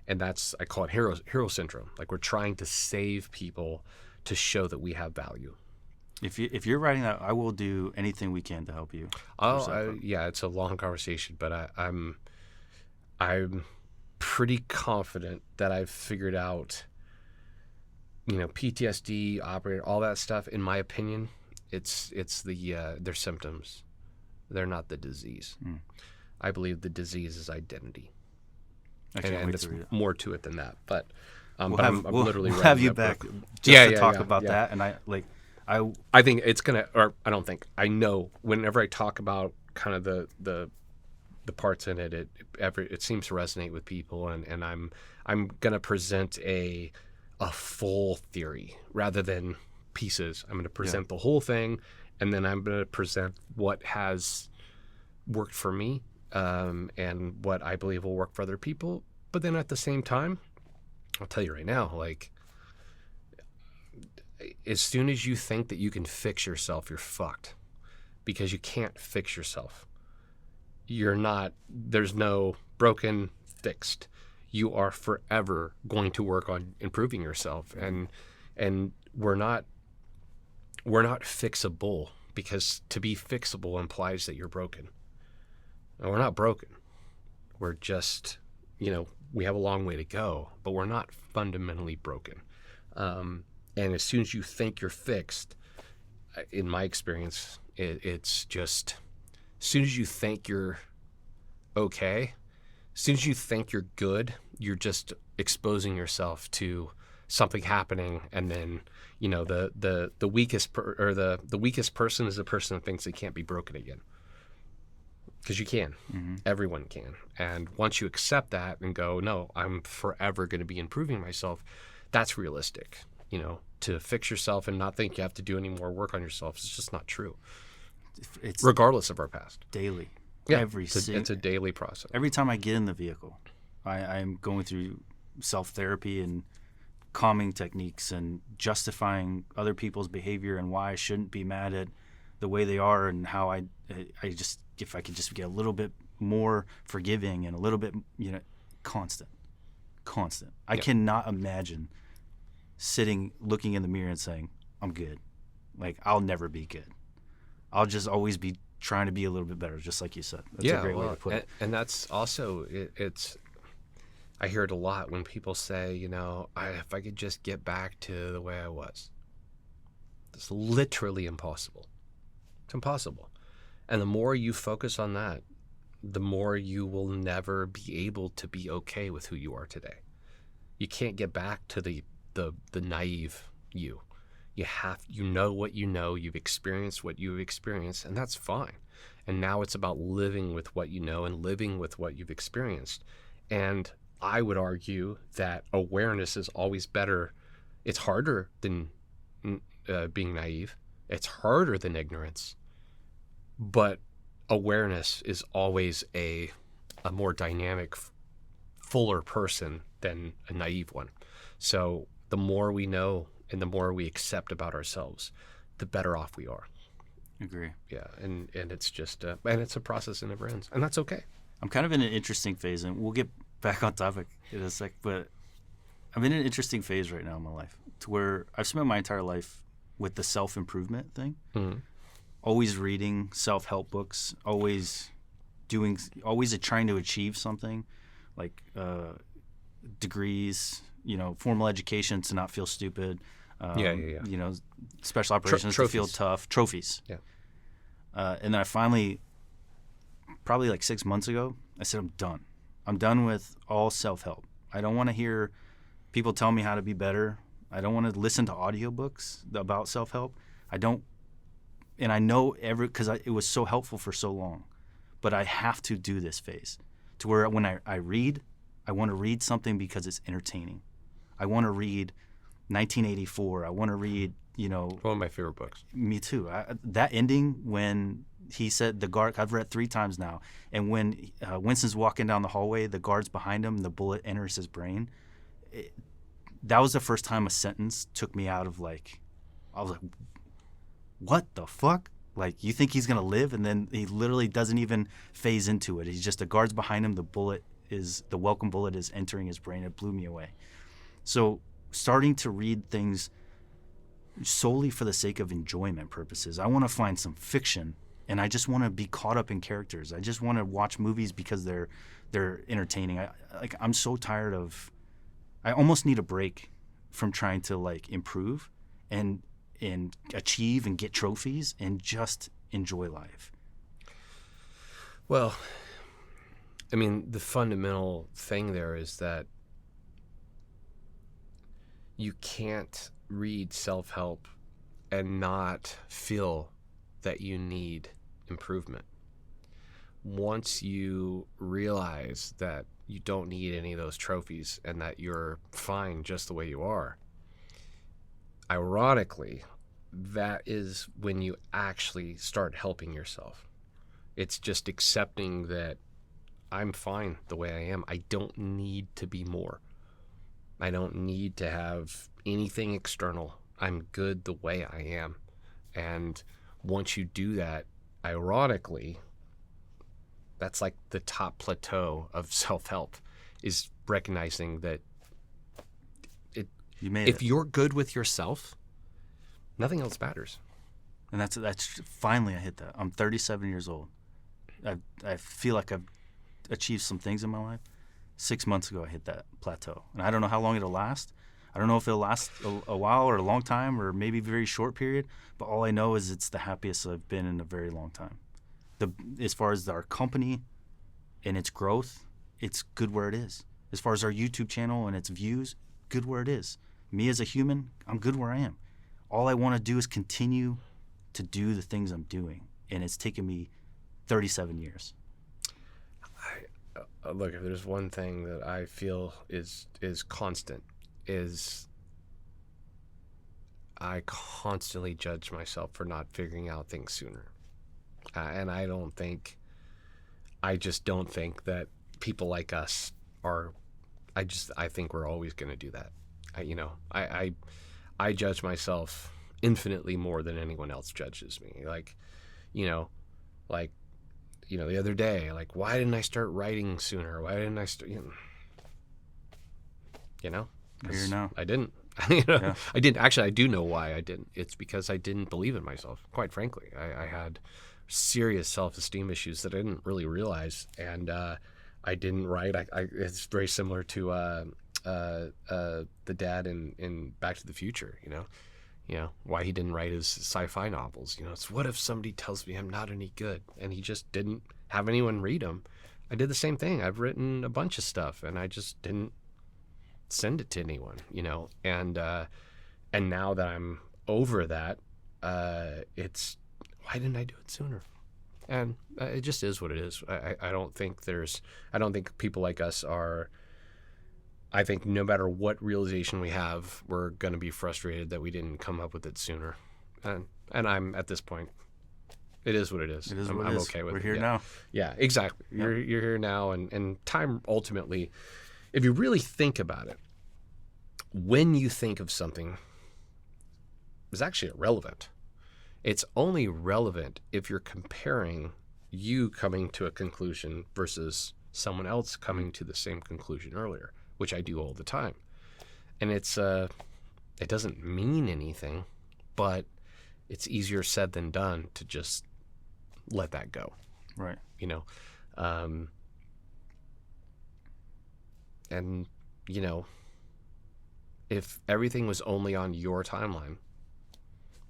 And that's, I call it hero syndrome. Like, we're trying to save people to show that we have value. If you're writing that, I will do anything we can to help you. Yeah, it's a long conversation, but I'm pretty confident that I've figured out, you know, PTSD, operator, all that stuff. In my opinion, it's their symptoms. They're not the disease. I believe the disease is identity, and it's more to it than that. But I'm literally we'll have you back to talk about that. And I think it's gonna, or I don't think, I know whenever I talk about kind of the parts in it, it seems to resonate with people, and I'm gonna present a full theory rather than pieces. I'm gonna present the whole thing, and then I'm gonna present what has worked for me, and what I believe will work for other people. But then at the same time, I'll tell you right now, like, as soon as you think that you can fix yourself, you're fucked, because you can't fix yourself. There's no broken, fixed. You are forever going to work on improving yourself. And we're not fixable, because to be fixable implies that you're broken. And we're not broken. We're just, you know, we have a long way to go, but we're not fundamentally broken. And as soon as you think you're fixed, in my experience, it's just, as soon as you think you're okay, as soon as you think you're good, you're just exposing yourself to something happening. And then, you know, the weakest the weakest person is the person that thinks they can't be broken again. Because you can. Mm-hmm. Everyone can. And once you accept that and go, no, I'm forever going to be improving myself, that's realistic. You know, to fix yourself and not think you have to do any more work on yourself, it's just not true. It's regardless of our past. Daily. Yeah, it's a daily process. Every time I get in the vehicle, I'm going through self-therapy and calming techniques and justifying other people's behavior and why I shouldn't be mad at the way they are, and how I just, if I could just get a little bit more forgiving and a little bit, you know, constant. I cannot imagine sitting, looking in the mirror and saying, I'm good. Like, I'll never be good. I'll just always be trying to be a little bit better, just like you said. That's a great way to put it. And that's also, it's, I hear it a lot when people say, you know, if I could just get back to the way I was. It's literally impossible. It's impossible. And the more you focus on that, the more you will never be able to be okay with who you are today. You can't get back to the naive you. You know what you know, you've experienced what you've experienced, and that's fine. And now it's about living with what you know and living with what you've experienced. And I would argue that awareness is always better. It's harder than being naive. It's harder than ignorance. But awareness is always a more dynamic, fuller person than a naive one. So the more we know and the more we accept about ourselves, the better off we are. Agree. Yeah, and it's just and it's a process that never ends, and that's okay. I'm kind of in an interesting phase, and we'll get back on topic in a sec, but I'm in an interesting phase right now in my life to where I've spent my entire life with the self-improvement thing, always reading self-help books, always trying to achieve something, like degrees, formal education to not feel stupid, special operations to feel tough, trophies. Yeah. And then I finally, probably like 6 months ago, I said, I'm done. I'm done with all self-help. I don't want to hear people tell me how to be better. I don't want to listen to audiobooks about self-help. I know because it was so helpful for so long, but I have to do this phase to where when I read, I want to read something because it's entertaining. I want to read 1984. I want to read, one of my favorite books. Me too. That ending when he said the guard, I've read 3 times now, and when Winston's walking down the hallway, the guard's behind him, the bullet enters his brain. That was the first time a sentence took me out of I was like, what the fuck? Like, you think he's going to live? And then he literally doesn't even phase into it. He's just, the guard's behind him, the welcome bullet is entering his brain. It blew me away. So starting to read things solely for the sake of enjoyment purposes. I want to find some fiction, and I just want to be caught up in characters. I just want to watch movies because they're entertaining. I'm so tired of. I almost need a break from trying to improve and achieve and get trophies and just enjoy life. Well, I mean, the fundamental thing there is that you can't read self-help and not feel that you need improvement. Once you realize that you don't need any of those trophies and that you're fine just the way you are, ironically, that is when you actually start helping yourself. It's just accepting that I'm fine the way I am. I don't need to be more. I don't need to have anything external. I'm good the way I am. And once you do that, ironically, that's like the top plateau of self-help, is recognizing that if you're good with yourself, nothing else matters. And that's finally I hit that. I'm 37 years old. I feel like I've achieved some things in my life. 6 months ago, I hit that plateau. And I don't know how long it'll last. I don't know if it'll last a while or a long time or maybe a very short period. But all I know is it's the happiest I've been in a very long time. As far as our company and its growth, it's good where it is. As far as our YouTube channel and its views, good where it is. Me as a human, I'm good where I am. All I want to do is continue to do the things I'm doing. And it's taken me 37 years. Look, if there's one thing that I feel is constant, is I constantly judge myself for not figuring out things sooner. And I just don't think that people like us are, I think we're always going to do that. I judge myself infinitely more than anyone else judges me. The other day, why didn't I start writing sooner? Why didn't I start, Here now. I didn't. Yeah. I didn't. Actually, I do know why I didn't. It's because I didn't believe in myself, quite frankly. I had serious self-esteem issues that I didn't really realize, and I didn't write. It's very similar to the dad in Back to the Future, why he didn't write his sci-fi novels. It's what if somebody tells me I'm not any good, and he just didn't have anyone read them. I did the same thing. I've written a bunch of stuff, and I just didn't send it to anyone, and now that I'm over that, it's why didn't I do it sooner? And it just is what it is. I don't think people like us are. I think no matter what realization we have, we're going to be frustrated that we didn't come up with it sooner. And I'm at this point, it is what it is. It is I'm what it is. okay with it. We're here now. Yeah, exactly. Yeah. You're here now, and time ultimately, if you really think about it, when you think of something, is actually irrelevant. It's only relevant if you're comparing you coming to a conclusion versus someone else coming to the same conclusion earlier, which I do all the time. And it doesn't mean anything, but it's easier said than done to just let that go. Right. And if everything was only on your timeline,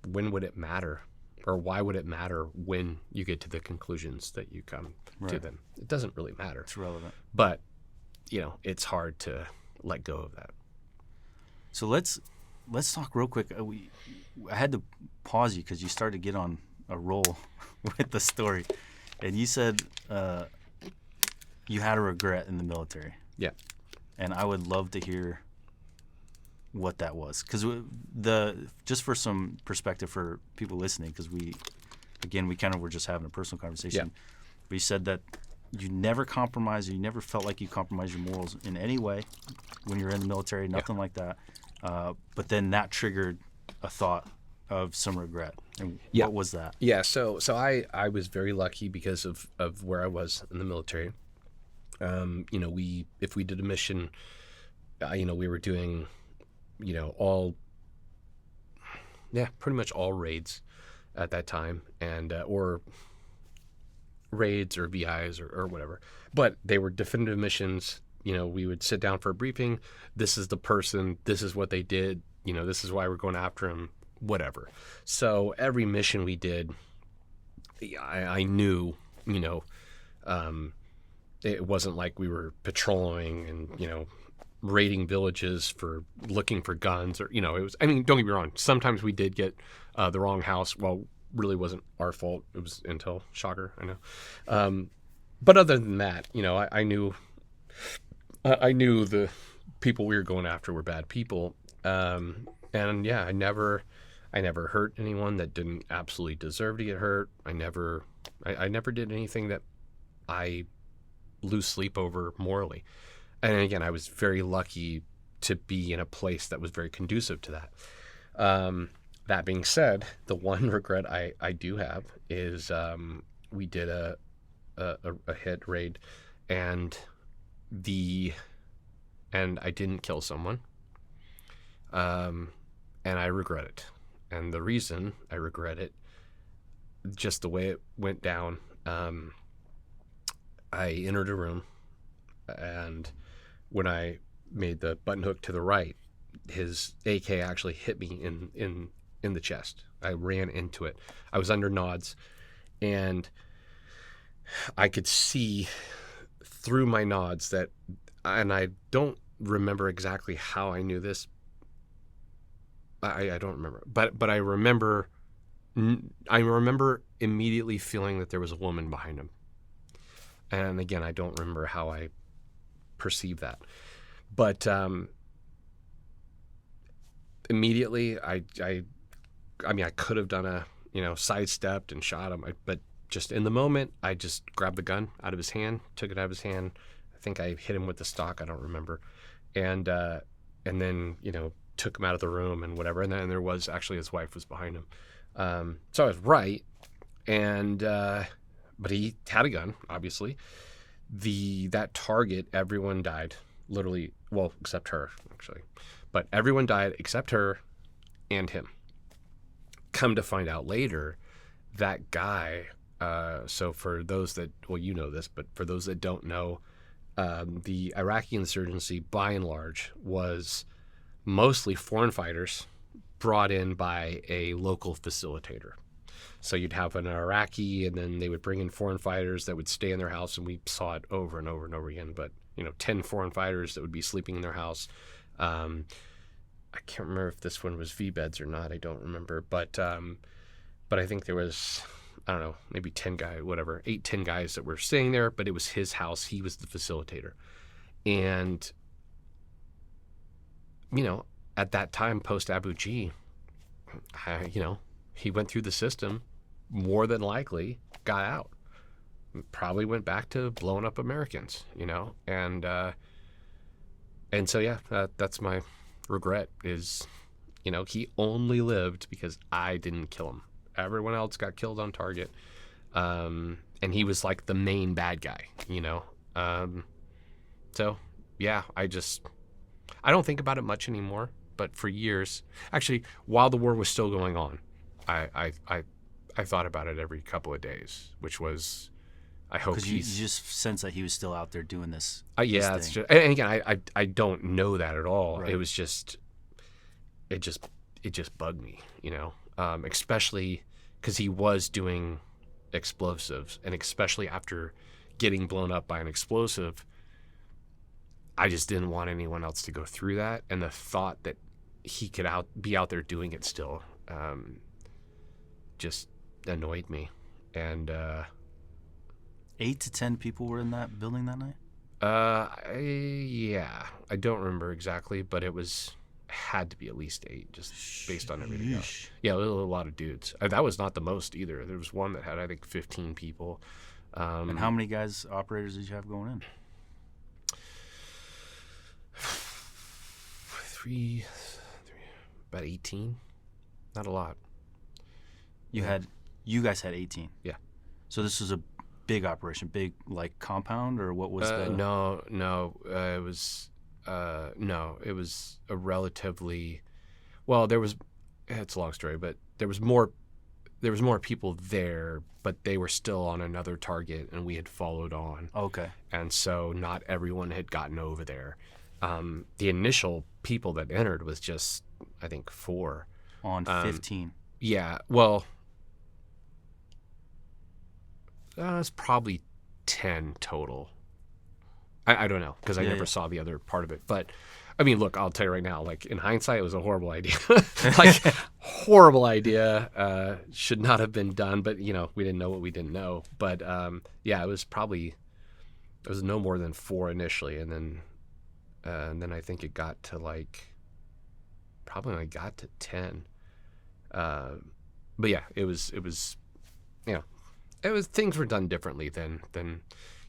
when would it matter? Or why would it matter when you get to the conclusions that you come to them? It doesn't really matter. It's relevant. But, it's hard to let go of that. So let's talk real quick. I had to pause you because you started to get on a roll with the story. And you said you had a regret in the military. Yeah. And I would love to hear what that was, because just for some perspective for people listening, because we kind of were just having a personal conversation. Yeah. We said that you never compromised, you never felt like you compromised your morals in any way when you were in the military, nothing like that. But then that triggered a thought of some regret. And what was that? Yeah, so I was very lucky because of where I was in the military. If we did a mission, we were doing pretty much all raids at that time, and or raids or VIs or whatever. But they were definitive missions. We would sit down for a briefing. This is the person. This is what they did. This is why we're going after them. Whatever. So every mission we did, I knew. It wasn't like we were patrolling and raiding villages for looking for guns, or it was. I mean, don't get me wrong. Sometimes we did get the wrong house. Well, really wasn't our fault. It was intel. Shocker, I know. But other than that, I knew the people we were going after were bad people. And yeah, I never hurt anyone that didn't absolutely deserve to get hurt. I never did anything that I lose sleep over morally. And again, I was very lucky to be in a place that was very conducive to that. That being said, the one regret I do have is we did a hit raid, and I didn't kill someone, and I regret it. And the reason I regret it, just the way it went down, I entered a room, and when I made the button hook to the right, his AK actually hit me in the chest. I ran into it. I was under nods, and I could see through my nods that, and I don't remember exactly how I knew this. I don't remember, but I remember immediately feeling that there was a woman behind him. And again, I don't remember how I perceived that, but immediately I could have done a sidestepped and shot him, but just in the moment, I just grabbed the gun out of his hand, took it out of his hand. I think I hit him with the stock. I don't remember, and then took him out of the room and whatever. And then there was actually his wife was behind him, so I was right, and but he had a gun, obviously. That target, everyone died. literally, well, except her, actually. But everyone died except her and him. Come to find out later, that guy, so for those that, well, you know this, but for those that don't know, the Iraqi insurgency, by and large, was mostly foreign fighters brought in by a local facilitator. So you'd have an Iraqi, and then they would bring in foreign fighters that would stay in their house, and we saw it over and over and over again. But 10 foreign fighters that would be sleeping in their house. I can't remember if this one was V-beds or not. I don't remember, but I think there was, I don't know, maybe 10 guys that were staying there. But it was his house. He was the facilitator, and at that time, post Abu G, he went through the system. More than likely, got out. Probably went back to blowing up Americans, and so yeah, that's my regret is, he only lived because I didn't kill him. Everyone else got killed on target, and he was like the main bad guy, so yeah, I don't think about it much anymore. But for years, actually, while the war was still going on, I thought about it every couple of days, which was, I hope because you just sense that he was still out there doing this. Yeah, it's just, and again, I don't know that at all. Right. It was just, it just bugged me, especially because he was doing explosives, and especially after getting blown up by an explosive, I just didn't want anyone else to go through that, and the thought that he could be out there doing it still, just annoyed me. And 8 to 10 people were in that building that night? Yeah, I don't remember exactly, but it had to be at least 8, just based on everything else. Yeah, a lot of dudes. That was not the most either. There was one that had, I think, 15 people. And how many operators did you have going in? 3, about 18. Not a lot. You guys had 18. Yeah. So this was a big operation, big like compound, or what was the? No. It was it was a relatively, well, there was. It's a long story, but there was more people there, but they were still on another target, and we had followed on. Okay. And so not everyone had gotten over there. The initial people that entered was just, I think, 4 on 15. Yeah, well, it's probably 10 total. I don't know, because I never saw the other part of it. But, I mean, look, I'll tell you right now, like, in hindsight, it was a horrible idea. Horrible idea. Should not have been done, but, we didn't know what we didn't know. But, yeah, it was no more than 4 initially, and then I think it got to, probably when I got to 10. But yeah, it was things were done differently than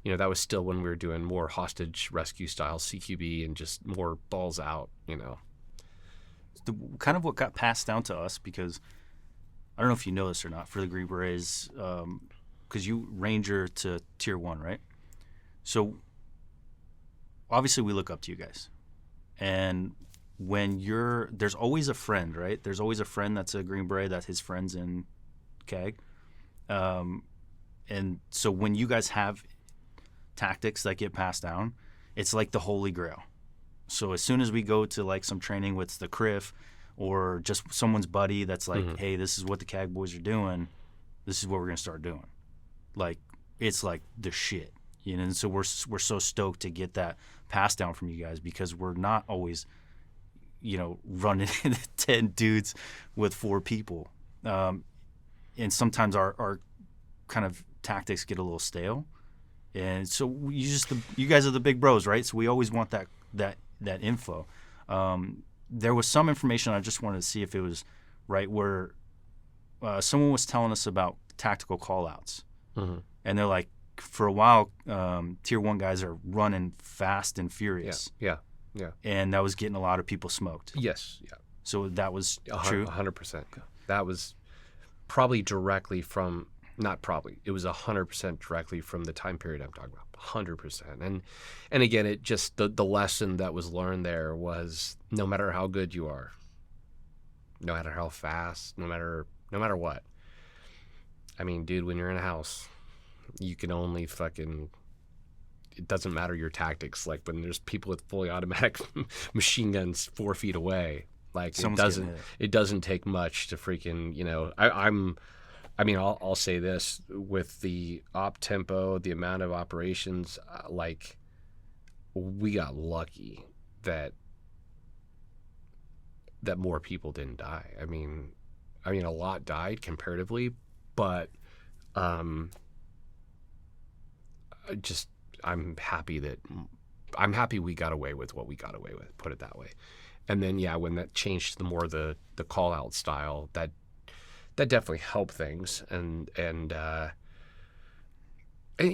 that was still when we were doing more hostage rescue style CQB and just more balls out, Kind of what got passed down to us, because I don't know if you know this or not, for the Green Berets, because you ranger to tier 1, right? So obviously we look up to you guys, and when there's always a friend, right? There's always a friend that's a Green Beret that his friend's in CAG. And so when you guys have tactics that get passed down, it's like the holy grail. So as soon as we go to some training with the CRIF or just someone's buddy that's like, hey, this is what the CAG boys are doing, this is what we're going to start doing. It's like the shit. And so we're so stoked to get that passed down from you guys, because we're not always running 10 dudes with 4 people. And sometimes our kind of tactics get a little stale. And so you guys are the big bros, right? So we always want that info. There was some information I just wanted to see if it was right, where someone was telling us about tactical call-outs. Mm-hmm. And they're like, for a while, tier 1 guys are running fast and furious. Yeah. And that was getting a lot of people smoked. Yes. Yeah. So that was true? 100%. That was probably directly from, not probably, it was 100% directly from the time period I'm talking about. 100%. And again, it just the lesson that was learned there was no matter how good you are, no matter how fast, no matter what. I mean, dude, when you're in a house, you can only fucking. It doesn't matter your tactics. Like when there's people with fully automatic machine guns 4 feet away, like it doesn't take much to freaking, you know. I'll say this with the op tempo, the amount of operations, like we got lucky that more people didn't die. I mean, a lot died comparatively, but I'm happy we got away with what we got away with, put it that way. And then when that changed to the call out style, that definitely helped things. And you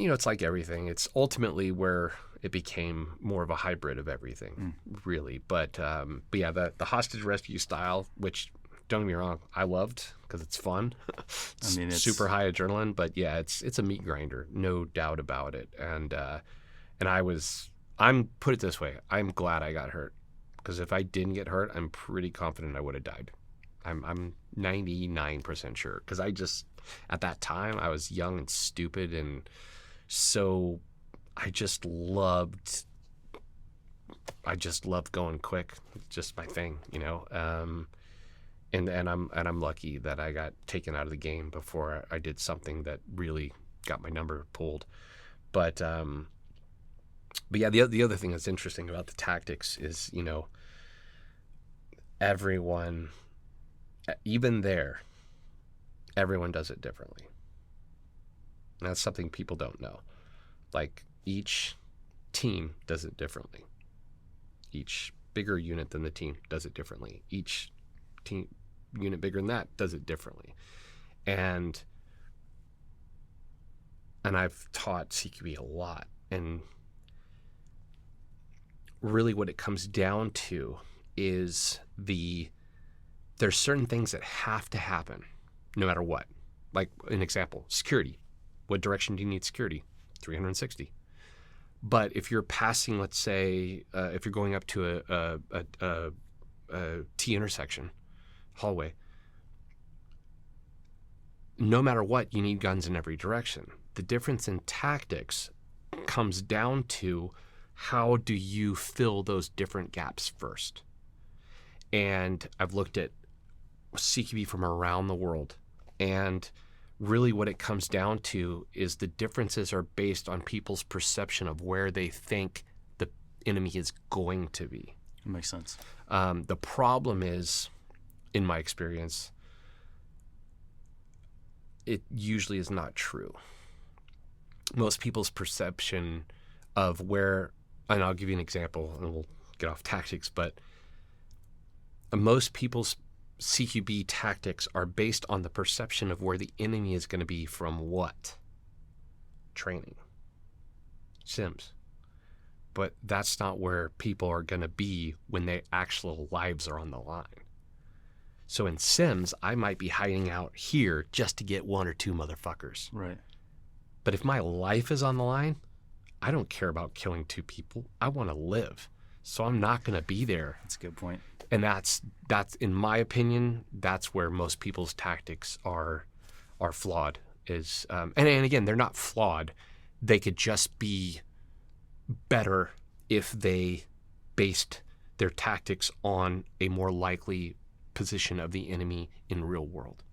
know, it's like everything. It's ultimately where it became more of a hybrid of everything, really. But yeah, the hostage rescue style, which don't get me wrong, I loved because it's fun. It's super high adrenaline, but yeah, it's a meat grinder, no doubt about it. And I'm put it this way, I'm glad I got hurt, because if I didn't get hurt, I'm pretty confident I would have died. I'm 99% sure, because at that time I was young and stupid, and so I just loved going quick. It's just my thing, you know. And I'm lucky that I got taken out of the game before I did something that really got my number pulled. But yeah, the other thing that's interesting about the tactics is, you know, everyone, even there, everyone does it differently. And that's something people don't know. Like, each team does it differently. Each bigger unit than the team does it differently. Each team unit bigger than that does it differently. And I've taught CQB a lot. And really what it comes down to is there's certain things that have to happen no matter what. Like an example, security. What direction do you need security? 360. But if you're passing, let's say, if you're going up to a T intersection, hallway, no matter what, you need guns in every direction. The difference in tactics comes down to how do you fill those different gaps first. And I've looked at CQB from around the world, and really what it comes down to is the differences are based on people's perception of where they think the enemy is going to be. That makes sense. The problem is, in my experience, it usually is not true. Most people's perception of where, and I'll give you an example, and we'll get off tactics, but most people's CQB tactics are based on the perception of where the enemy is going to be from what? Training. Sims. But that's not where people are going to be when their actual lives are on the line. So in Sims, I might be hiding out here just to get one or two motherfuckers. Right. But if my life is on the line, I don't care about killing two people. I want to live. So I'm not going to be there. That's a good point. And that's in my opinion, that's where most people's tactics are flawed. And again, they're not flawed. They could just be better if they based their tactics on a more likely position of the enemy in real world.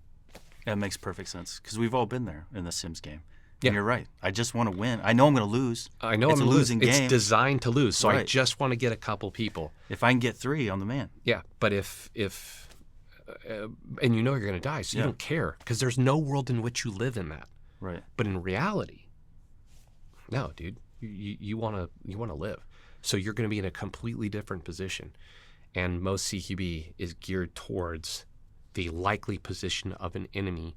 That makes perfect sense, because we've all been there in the Sims game. Yeah. And you're right. I just want to win. I know I'm going to lose. I know it's I'm a losing game. It's designed to lose, so right. I just want to get a couple people. If I can get 3, I'm the man. Yeah, but if and you know you're going to die, so you don't care, because there's no world in which you live in that. Right. But in reality, no, dude, you want to live, so you're going to be in a completely different position, and most CQB is geared towards the likely position of an enemy,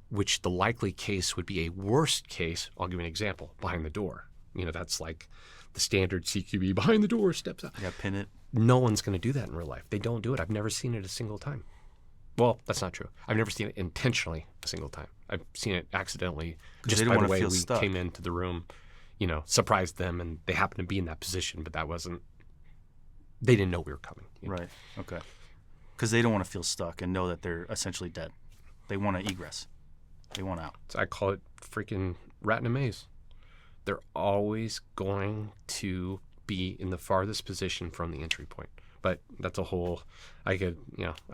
which the likely case would be a worst case. I'll give you an example. Behind the door. You know, that's like the standard CQB. Behind the door, steps out. Yeah, pin it. No one's going to do that in real life. They don't do it. I've never seen it a single time. Well, that's not true. I've never seen it intentionally a single time. I've seen it accidentally, just by the way we came into the room. surprised them and they happened to be in that position, but they didn't know we were coming. Right. Okay. Because they don't want to feel stuck and know that they're essentially dead. They want to egress. They want out. So I call it freaking rat in a maze. They're always going to be in the farthest position from the entry point. But that's a whole. I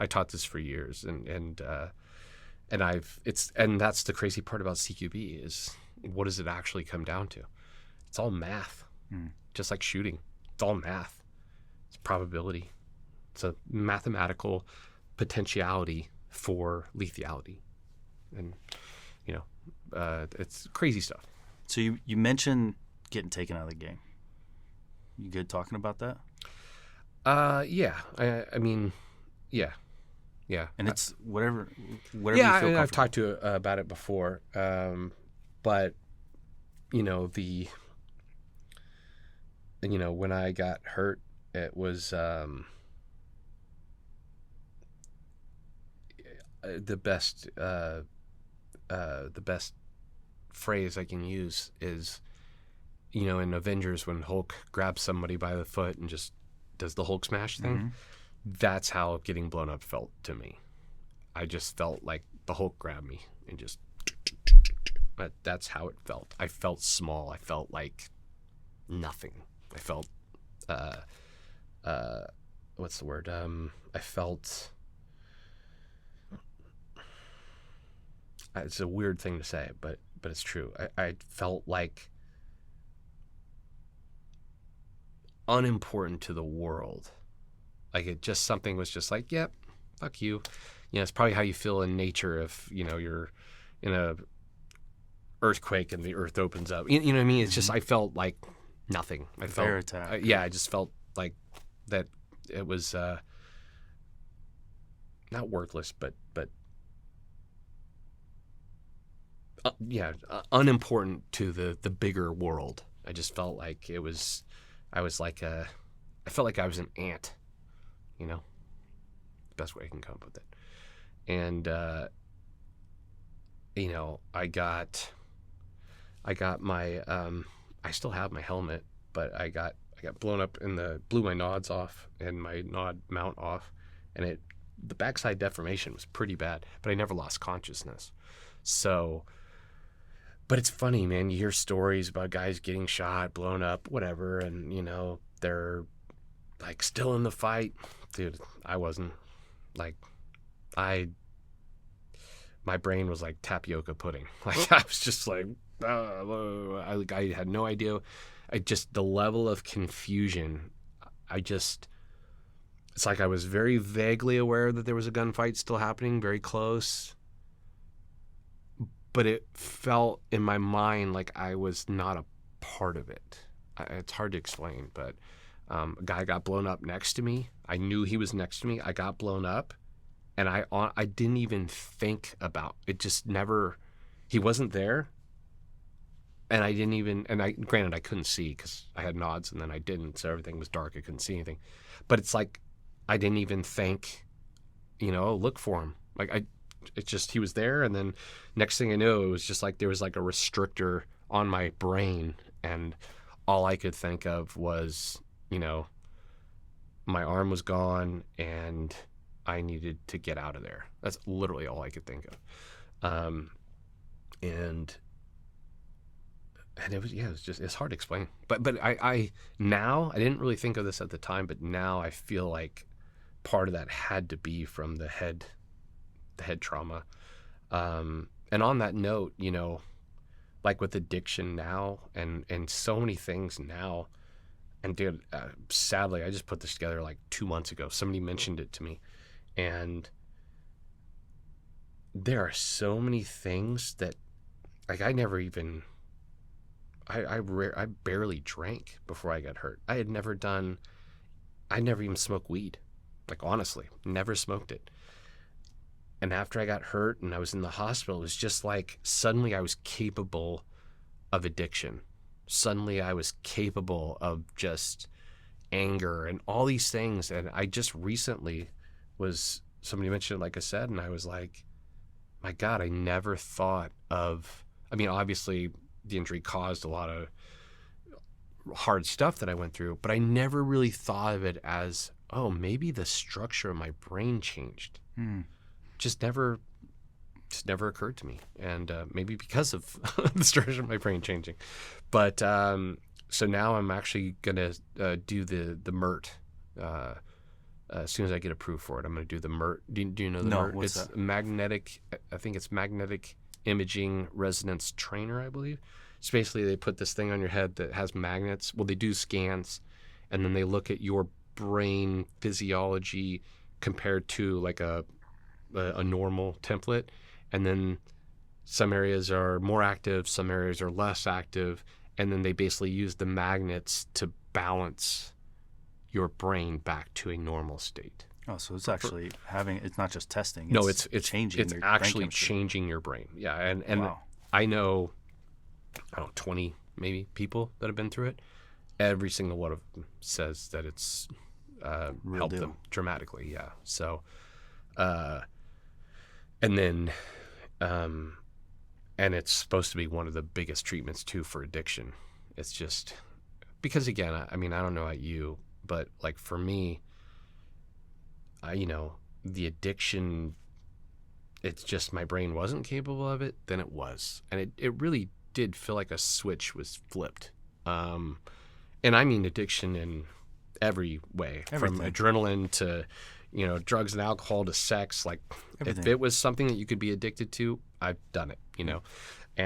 taught this for years, and that's the crazy part about CQB is what does it actually come down to? It's all math, just like shooting. It's all math. It's probability. It's a mathematical potentiality for lethality, and it's crazy stuff. So you mentioned getting taken out of the game. You good talking about that? Yeah. I mean, yeah. And it's whatever you feel Yeah, comfortable. I've talked to about it before, but when I got hurt, it was the best phrase I can use is, in Avengers when Hulk grabs somebody by the foot and just does the Hulk smash thing. Mm-hmm. That's how getting blown up felt to me. I just felt like the Hulk grabbed me and just. That's how it felt. I felt small. I felt like nothing. I felt, what's the word? I felt. It's a weird thing to say, but it's true. I felt like unimportant to the world. Like something was just like, yep, fuck you. It's probably how you feel in nature if, you're in a earthquake and the earth opens up. You know what I mean? It's just, I felt like nothing. I just felt like that it was not worthless, but unimportant to the bigger world. I just felt like I felt like I was an ant, best way I can come up with it. And, I got my, I still have my helmet, but I got blown up blew my nods off and my nod mount off, and the backside deformation was pretty bad, but I never lost consciousness. So, but it's funny, man, you hear stories about guys getting shot, blown up, whatever, and, they're like still in the fight. Dude, I wasn't. Like, my brain was like tapioca pudding. Like, I was just like, I had no idea. The level of confusion, it's like I was very vaguely aware that there was a gunfight still happening, very close. But it felt in my mind like I was not a part of it. It's hard to explain, but a guy got blown up next to me. I knew he was next to me. I got blown up, and I didn't even think about it. Just never. He wasn't there, and I didn't even. And granted, I couldn't see because I had nods, and then I didn't, so everything was dark. I couldn't see anything. But it's like I didn't even think. Look for him. Like it's just he was there, and then next thing I knew, it was just like there was like a restrictor on my brain, and all I could think of was, my arm was gone, and I needed to get out of there. That's literally all I could think of. And it was it's hard to explain. But I now, I didn't really think of this at the time, but now I feel like part of that had to be from the head trauma. And on that note, like with addiction now and so many things now, and dude, sadly, I just put this together like 2 months ago. Somebody mentioned it to me, and there are so many things that, like, I never even, I barely drank before I got hurt. I never even smoked weed. Like, honestly, never smoked it. And after I got hurt and I was in the hospital, it was just like suddenly I was capable of addiction. Suddenly I was capable of just anger and all these things. And I just recently somebody mentioned it, like I said, and I was like, my God, I never thought of, obviously the injury caused a lot of hard stuff that I went through, but I never really thought of it as, oh, maybe the structure of my brain changed. Just never occurred to me, and maybe because of the structure of my brain changing. But so now I'm actually gonna do the MERT. As soon as I get approved for it, I'm gonna do the MERT. Do you know the MERT? What's It's that? magnetic. I think it's magnetic imaging resonance trainer, I believe. It's basically they put this thing on your head that has magnets. Well, they do scans, and then they look at your brain physiology compared to like a normal template, and then some areas are more active, some areas are less active, and then they basically use the magnets to balance your brain back to a normal state. Oh, so it's actually it's not just testing. No, it's changing. It's your brain actually chemistry. changing your brain. Yeah, and Wow. I know 20 maybe people that have been through it. Every single one of them says that it's Real helped deal. them dramatically. Yeah. So, and then, and it's supposed to be one of the biggest treatments too for addiction. It's just because, again, I mean, I don't know about you, but like for me, the addiction, it's just my brain wasn't capable of it, then it was. And it really did feel like a switch was flipped. And I mean addiction in every way, Everything. from adrenaline to, drugs and alcohol to sex. Like Everything. if it was something that you could be addicted to, I've done it,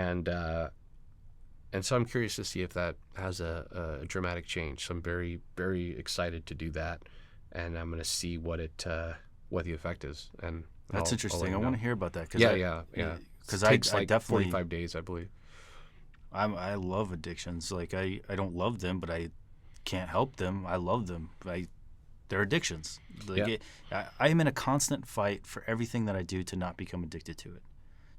And so I'm curious to see if that has a dramatic change. So I'm very, very excited to do that. And I'm going to see what the effect is. And That's I'll interesting. let you I know. want to hear about that. Yeah. Because It takes I like definitely 45 days, I believe. I love addictions. Like I don't love them, but I can't help them. I love them. They're addictions. Like I am in a constant fight for everything that I do to not become addicted to it.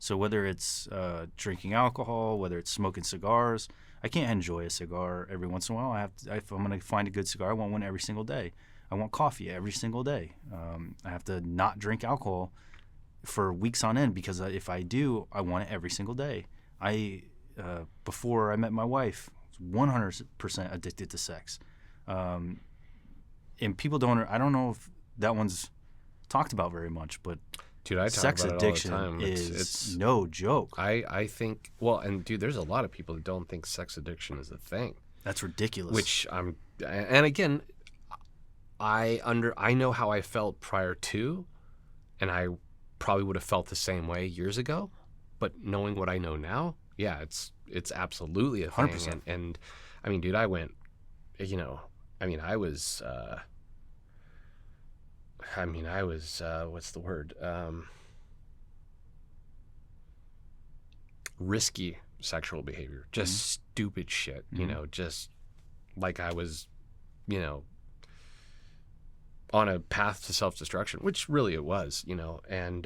So whether it's drinking alcohol, whether it's smoking cigars, I can't enjoy a cigar every once in a while. If I'm going to find a good cigar, I want one every single day. I want coffee every single day. I have to not drink alcohol for weeks on end because if I do, I want it every single day. Before I met my wife, was 100% addicted to sex. And people I don't know if that one's talked about very much, but Dude, I talk sex about it all the addiction time. is no joke. I think, well, and dude, there's a lot of people that don't think sex addiction is a thing. That's ridiculous. Which and again, I know how I felt prior to, and I probably would have felt the same way years ago, but knowing what I know now, yeah, it's absolutely a thing. 100%. And I mean, dude, I went, I was what's the word? Risky sexual behavior, just stupid shit, just like I was, on a path to self-destruction, which really it was, and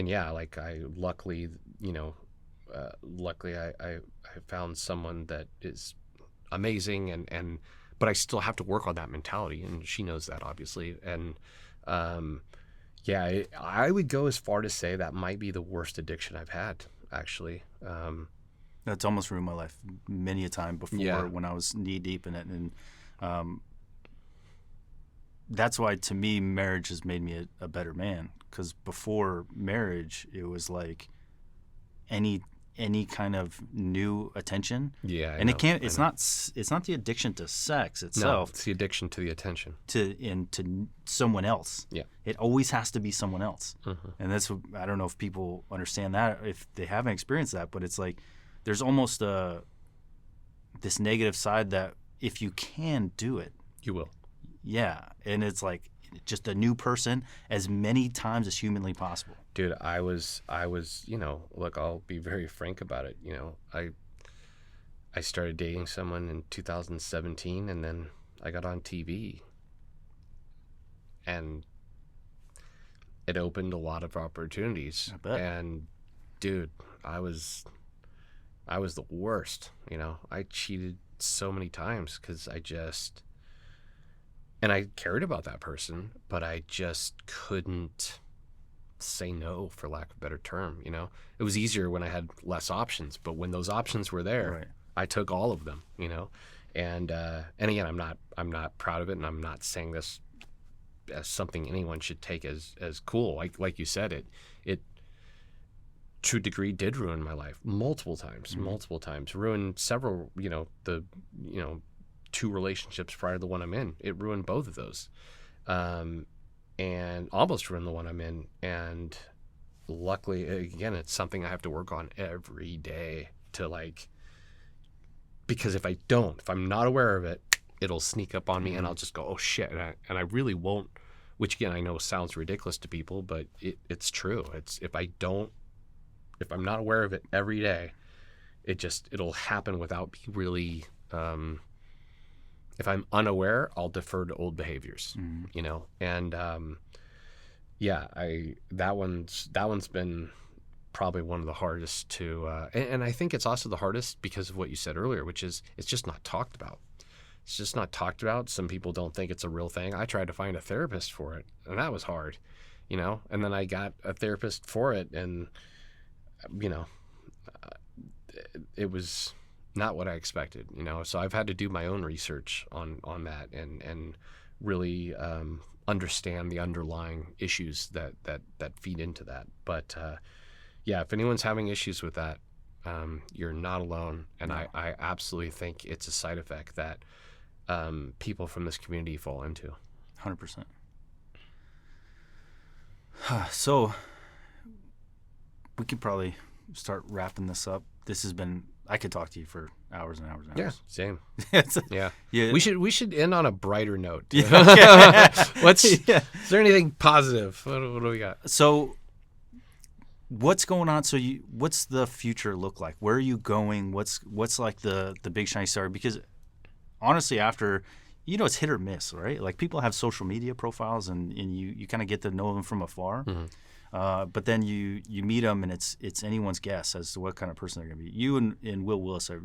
yeah, like luckily I found someone that is amazing, and but I still have to work on that mentality, and she knows that, obviously. And I would go as far to say that might be the worst addiction I've had, actually. That's almost ruined my life many a time before when I was knee deep in it. And that's why, to me, marriage has made me a better man. Because before marriage, it was like any kind of new attention. Yeah, and it's not the addiction to sex itself. No, it's the addiction to the attention. To someone else. Yeah. It always has to be someone else. Mm-hmm. And that's, I don't know if people understand that, if they haven't experienced that, but it's like there's almost this negative side that if you can do it, You will. yeah, and it's like just a new person as many times as humanly possible. Dude, I was, look, I'll be very frank about it. I started dating someone in 2017, and then I got on TV, and it opened a lot of opportunities. I bet. And dude, I was the worst. I cheated so many times because and I cared about that person, but I just couldn't say no, for lack of a better term. It was easier when I had less options, but when those options were there, Right. I took all of them, And again, I'm not proud of it, and I'm not saying this as something anyone should take as cool. Like you said, it to a degree did ruin my life multiple times, ruined several, the 2 relationships prior to the one I'm in. It ruined both of those, and almost ruined the one I'm in. And luckily, again, it's something I have to work on every day to because if I'm not aware of it, it'll sneak up on me, and I'll just go, oh shit. And I really won't, which again, I know sounds ridiculous to people, but it's true. It's if I'm not aware of it every day, it'll happen without me really, if I'm unaware, I'll defer to old behaviors, and, that one's been probably one of the hardest to, and I think it's also the hardest because of what you said earlier, which is it's just not talked about. It's just not talked about. Some people don't think it's a real thing. I tried to find a therapist for it, and that was hard, and then I got a therapist for it, and, it was not what I expected, so I've had to do my own research on that and really understand the underlying issues that feed into that. But if anyone's having issues with that, you're not alone. And no. I absolutely think it's a side effect that people from this community fall into. 100%. So we could probably start wrapping this up. This has been, I could talk to you for hours and hours and hours. Yeah, same. Yeah. We should end on a brighter note. Is there anything positive? What do we got? So what's going on? So what's the future look like? Where are you going? What's like the big shiny star? Because honestly, after, it's hit or miss, right? Like people have social media profiles and you kind of get to know them from afar. Mm-hmm. But then you meet them, and it's anyone's guess as to what kind of person they're going to be. You and Will Willis are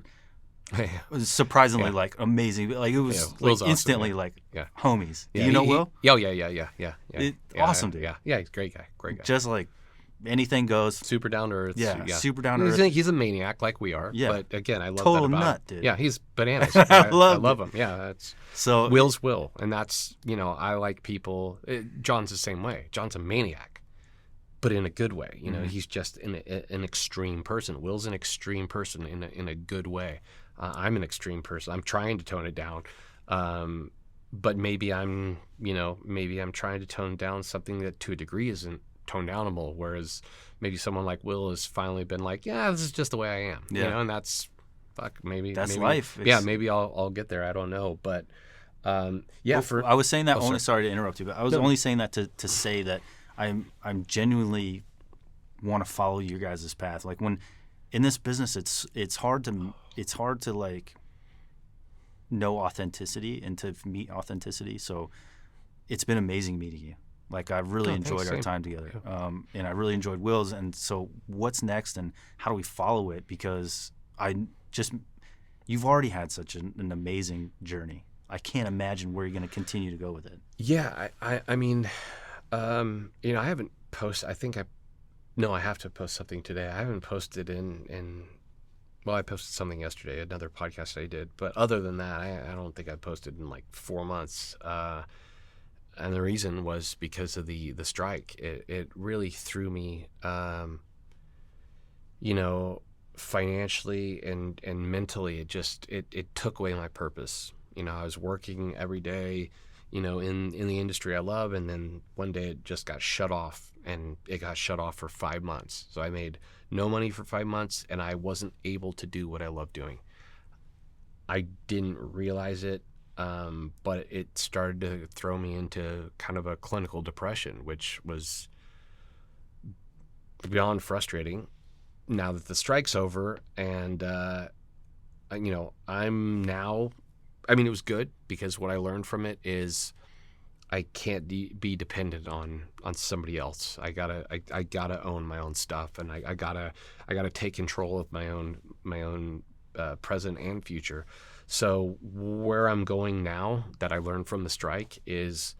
surprisingly amazing. Like it was instantly awesome, homies. Yeah, Do you know Will? Yeah. Awesome dude. Yeah, he's a great guy. Just like anything goes. Super down to earth. Yeah, super down to earth. He's a maniac like we are. Yeah. But again, I love total that about nut, him. dude. Yeah, he's bananas. I love him. Yeah, that's so. Will's Will, and that's I like people. John's the same way. John's a maniac. But in a good way, he's just an extreme person. Will's an extreme person in a good way. I'm an extreme person. I'm trying to tone it down, but maybe I'm trying to tone down something that to a degree isn't tone downable. Whereas maybe someone like Will has finally been like, yeah, this is just the way I am, and that's maybe life. Maybe I'll get there. I don't know, but I was saying that only. Sorry to interrupt you, but I was only saying that to say that. I'm genuinely want to follow your guys' path. Like when in this business, it's hard to like know authenticity and to meet authenticity. So it's been amazing meeting you. Like I've really enjoyed our time together, and I really enjoyed Will's. And so what's next, and how do we follow it? Because you've already had such an amazing journey. I can't imagine where you're going to continue to go with it. Yeah, I mean. I haven't posted. I have to post something today. I haven't posted I posted something yesterday, another podcast I did. But other than that, I don't think I've posted in like 4 months. And the reason was because of the strike. It really threw me, financially and mentally. It took away my purpose. I was working every day. In the industry I love, and then one day it just got shut off, and it got shut off for 5 months. So I made no money for 5 months, and I wasn't able to do what I love doing. I didn't realize it, but it started to throw me into kind of a clinical depression, which was beyond frustrating. Now that the strike's over, and I'm now. I mean, it was good because what I learned from it is I can't be dependent on somebody else. I gotta own my own stuff, and I gotta take control of my own present and future. So where I'm going now that I learned from the strike is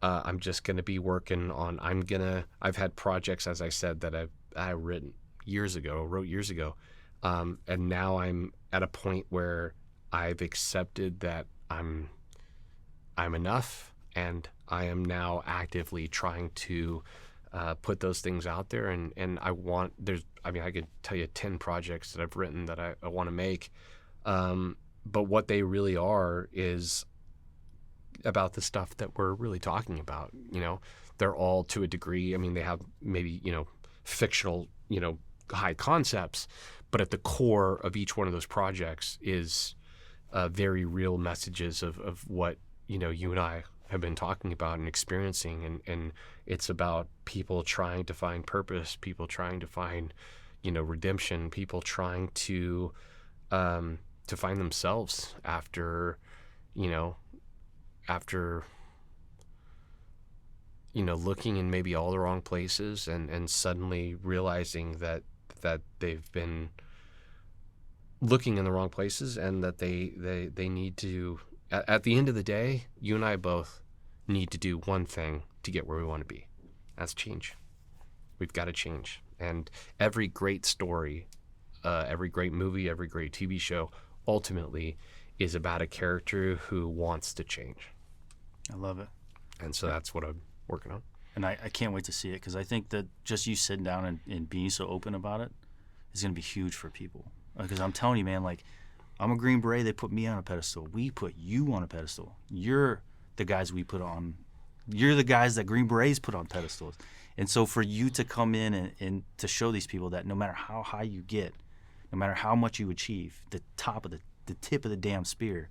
I'm just gonna be working on. I've had projects, as I said, that I wrote years ago, and now I'm at a point where I've accepted that I'm enough, and I am now actively trying to put those things out there. And I could tell you 10 projects that I've written that I want to make. But what they really are is about the stuff that we're really talking about. They're all, to a degree, I mean, they have maybe, fictional, high concepts, but at the core of each one of those projects is very real messages of what, you and I have been talking about and experiencing. And it's about people trying to find purpose, people trying to find, redemption, people trying to find themselves after looking in maybe all the wrong places and suddenly realizing that they've been looking in the wrong places, and that they need to, at the end of the day, you and I both need to do one thing to get where we want to be. That's change. We've got to change. And every great story, every great movie, every great TV show ultimately is about a character who wants to change. I love it. And so that's what I'm working on. And I can't wait to see it, because I think that just you sitting down and being so open about it is going to be huge for people. Because I'm telling you, man, like, I'm a Green Beret. They put me on a pedestal. We put you on a pedestal. You're the guys we put on. You're the guys that Green Berets put on pedestals. And so for you to come in and to show these people that no matter how high you get, no matter how much you achieve, the tip of the damn spear,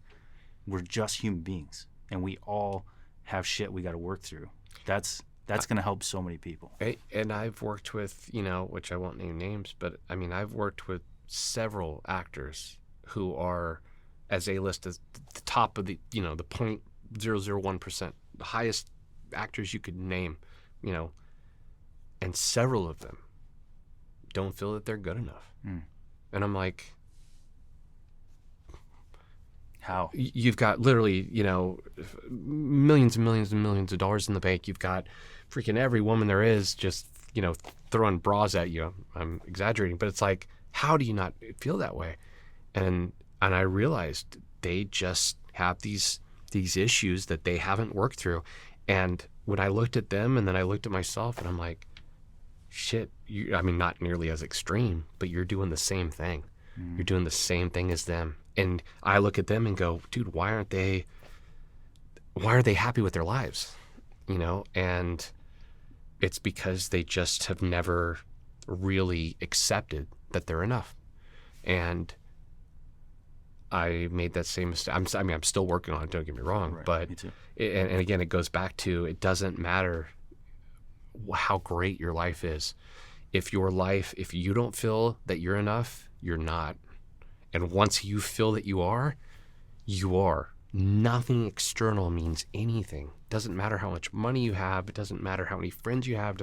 we're just human beings. And we all have shit we got to work through. That's going to help so many people. And I've worked with, which I won't name names, but I mean, I've worked with several actors who are as A-list as the top of the, the 0.001%, the highest actors you could name, and several of them don't feel that they're good enough. And I'm like, how? You've got literally, millions and millions and millions of dollars in the bank. You've got freaking every woman there is just, throwing bras at you. I'm exaggerating, but it's like, how do you not feel that way? And I realized they just have these issues that they haven't worked through. And when I looked at them and then I looked at myself, and I'm like, shit, not nearly as extreme, but you're doing the same thing. You're doing the same thing as them. And I look at them and go, dude, why are they happy with their lives? And it's because they just have never really accepted that they're enough. And I made that same mistake. I'm still working on it, don't get me wrong. Right, but me too. And again, it goes back to, it doesn't matter how great your life is. If you don't feel that you're enough, you're not. And once you feel that you are, you are. Nothing external means anything. Doesn't matter how much money you have. It doesn't matter how many friends you have.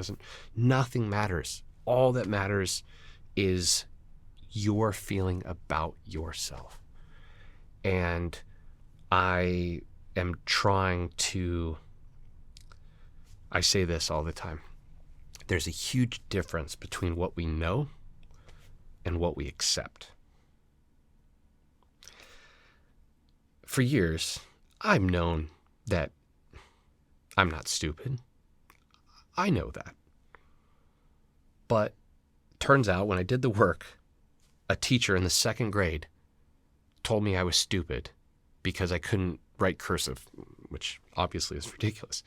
Nothing matters. All that matters is your feeling about yourself. And I am trying to, I say this all the time. There's a huge difference between what we know and what we accept. For years, I've known that I'm not stupid. I know that. But turns out when I did the work, a teacher in the 2nd grade told me I was stupid because I couldn't write cursive, which obviously is ridiculous.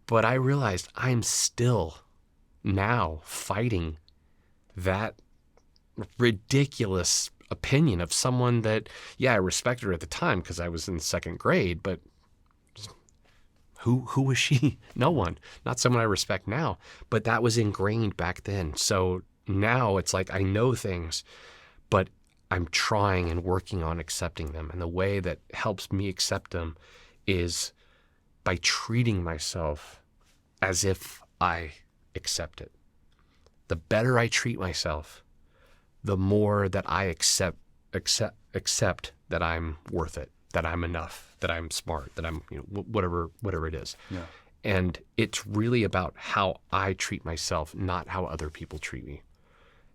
But I realized I'm still now fighting that ridiculous opinion of someone that, I respected her at the time because I was in 2nd grade, but who was she? No one. Not someone I respect now. But that was ingrained back then. So now it's like I know things, but I'm trying and working on accepting them. And the way that helps me accept them is by treating myself as if I accept it. The better I treat myself, the more that I accept that I'm worth it, that I'm enough, that I'm smart, that I'm, whatever it is. Yeah. And it's really about how I treat myself, not how other people treat me.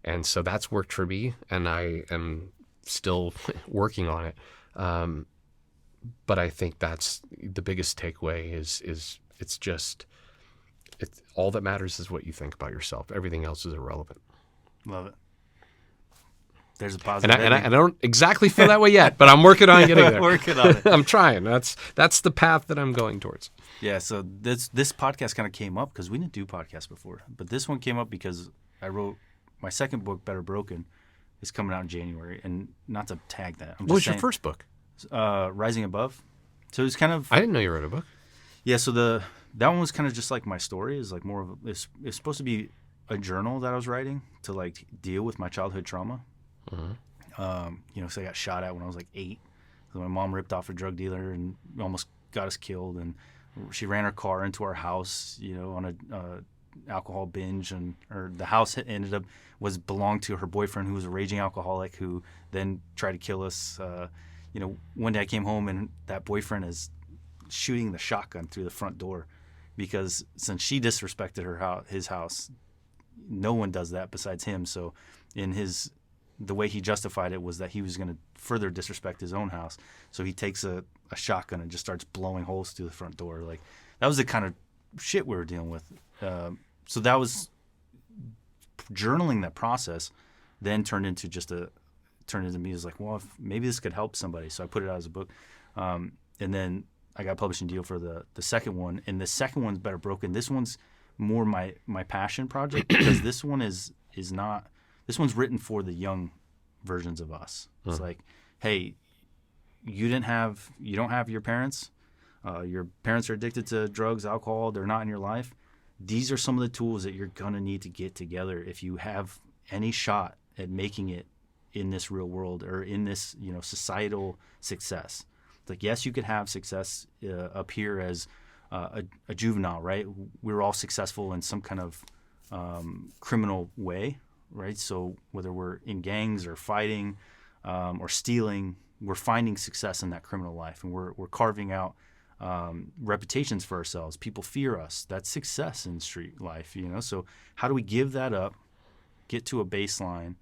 And so that's worked for me, and I am still working on it. But I think that's the biggest takeaway is it's all that matters is what you think about yourself. Everything else is irrelevant. Love it. There's a positive. And I don't exactly feel that way yet, but I'm working on getting there. Working on it. I'm trying. That's the path that I'm going towards. Yeah. So this podcast kind of came up because we didn't do podcasts before, but this one came up because I wrote my second book, Better Broken, is coming out in January, and not to tag that. What was your first book? Rising Above. So it's kind of. I didn't know you wrote a book. Yeah. So that one was kind of just like my story. Is like more of it's supposed to be a journal that I was writing to like deal with my childhood trauma. Mm-hmm. So I got shot at when I was like 8. So my mom ripped off a drug dealer and almost got us killed. And she ran her car into our house, on a alcohol binge, and the house belonged to her boyfriend, who was a raging alcoholic, who then tried to kill us. One day I came home and that boyfriend is shooting the shotgun through the front door, because since she disrespected his house, no one does that besides him. So the way he justified it was that he was going to further disrespect his own house. So he takes a shotgun and just starts blowing holes through the front door. Like, that was the kind of shit we were dealing with. So that was journaling. That process then turned into me as like, well, maybe this could help somebody. So I put it out as a book. And then I got a publishing deal for the second one. And the second one's Better Broken. This one's more my passion project, because this one is not. This one's written for the young versions of us. It's like, hey, you don't have your parents. Your parents are addicted to drugs, alcohol. They're not in your life. These are some of the tools that you're going to need to get together if you have any shot at making it in this real world, or in this, societal success. It's like, yes, you could have success up here as a juvenile, right? We're all successful in some kind of criminal way. Right, so whether we're in gangs or fighting or stealing, we're finding success in that criminal life, and we're carving out reputations for ourselves. People fear us. That's success in street life, So how do we give that up, get to a baseline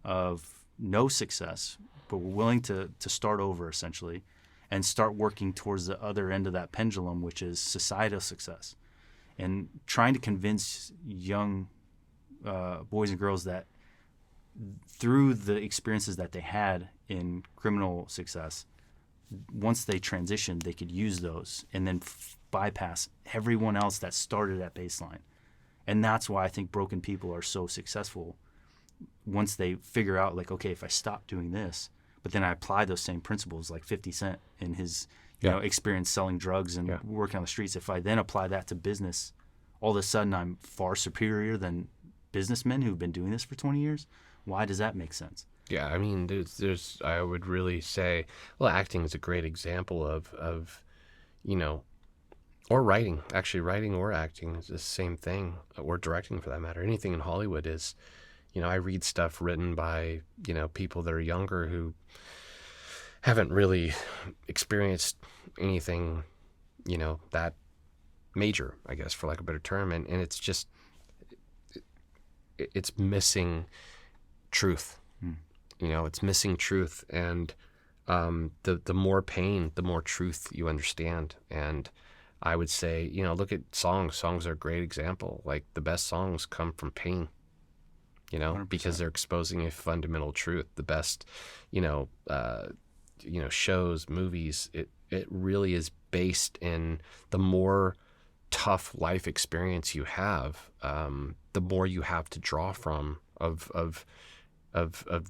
of no success, but we're willing to start over essentially, and start working towards the other end of that pendulum, which is societal success, and trying to convince young boys and girls that through the experiences that they had in criminal success, once they transitioned, they could use those and then bypass everyone else that started at baseline. And that's why I think broken people are so successful. Once they figure out, like, okay, if I stop doing this, but then I apply those same principles, like 50 Cent in his experience selling drugs and working on the streets. If I then apply that to business, all of a sudden I'm far superior than businessmen who've been doing this for 20 years. Why does that make sense? Yeah, I mean, there's I would really say, well, acting is a great example of or writing. Actually, writing or acting is the same thing, or directing for that matter. Anything in Hollywood is, I read stuff written by, people that are younger who haven't really experienced anything, that major, I guess, for lack of a better term. And it's just, it's missing truth. It's missing truth. And the more pain, the more truth you understand. And I would say, look at songs. Songs are a great example. Like, the best songs come from pain, 100%. Because they're exposing a fundamental truth. The best, shows, movies, it really is based in the more tough life experience you have, the more you have to draw from of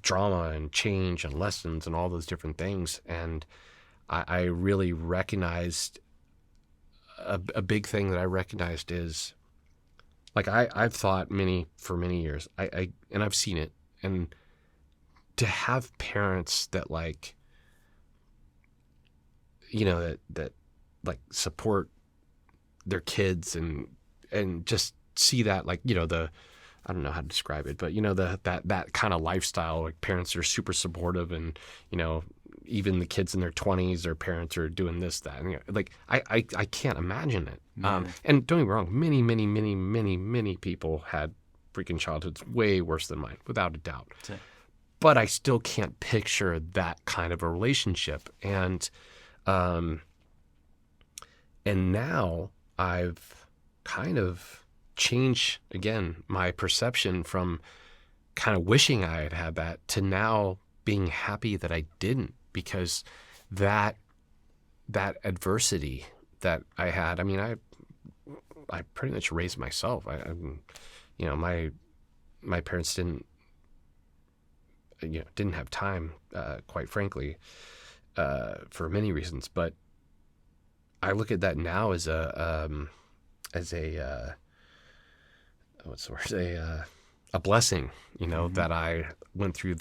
drama and change and lessons and all those different things. And I really recognized a big thing that I recognized is, like, I've thought for many years, and I've seen it, and to have parents that, like, that like support their kids and just see that, like, I don't know how to describe it, but that kind of lifestyle, like, parents are super supportive, and even the kids in their 20s, their parents are doing this, that, and, like, I can't imagine it. And don't get me wrong, many people had freaking childhoods way worse than mine, without a doubt. but I still can't picture that kind of a relationship. And now I've kind of changed, again, my perception from kind of wishing I had had that to now being happy that I didn't, because that adversity that I had, I mean, I pretty much raised myself. My parents didn't have time, quite frankly, for many reasons. But I look at that now as a blessing, that I went through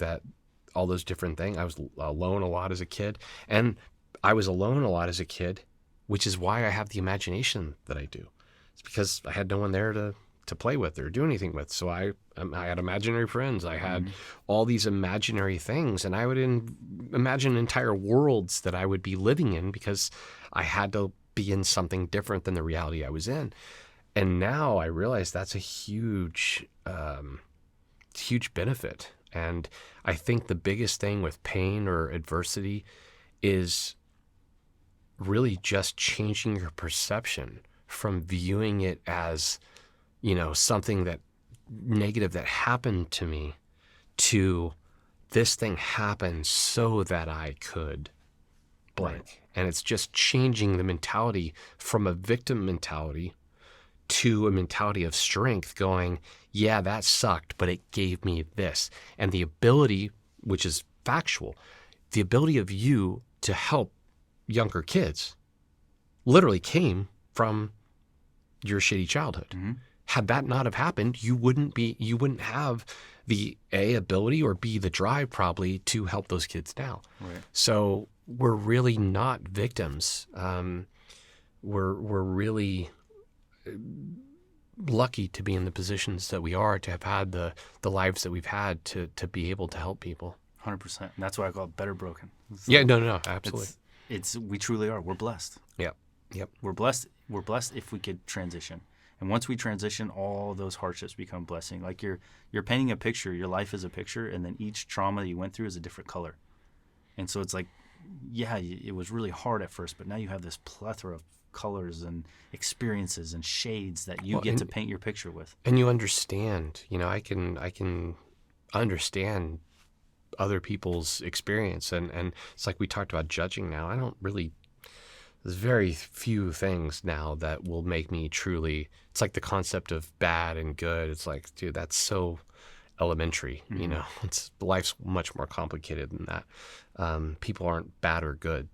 all those different things. I was alone a lot as a kid, and I was alone a lot as a kid, which is why I have the imagination that I do. It's because I had no one there to play with or do anything with. So I had imaginary friends. I had all these imaginary things, and I would imagine entire worlds that I would be living in because I had to be in something different than the reality I was in. And now I realize that's a huge benefit. And I think the biggest thing with pain or adversity is really just changing your perception from viewing it as, something that negative that happened to me, to this thing happened so that I could blank. Right. And it's just changing the mentality from a victim mentality to a mentality of strength, going, yeah, that sucked, but it gave me this. And the ability, which is factual, the ability of you to help younger kids literally came from your shitty childhood. Mm-hmm. Had that not have happened, you wouldn't have the ability or the drive probably to help those kids now. Right. So we're really not victims. We're really lucky to be in the positions that we are, to have had the lives that we've had, to be able to help people. 100%. And that's why I call it better broken. No, absolutely. We truly are. We're blessed. Yep. We're blessed if we could transition. And once we transition, all those hardships become blessing. Like you're painting a picture. Your life is a picture, and then each trauma that you went through is a different color. And so it's like, yeah, it was really hard at first, but now you have this plethora of colors and experiences and shades that you get to paint your picture with. And you understand. I can understand other people's experience, and it's like we talked about judging now. There's very few things now that will make me truly, it's like the concept of bad and good. It's like, dude, that's so elementary, life's much more complicated than that. People aren't bad or good.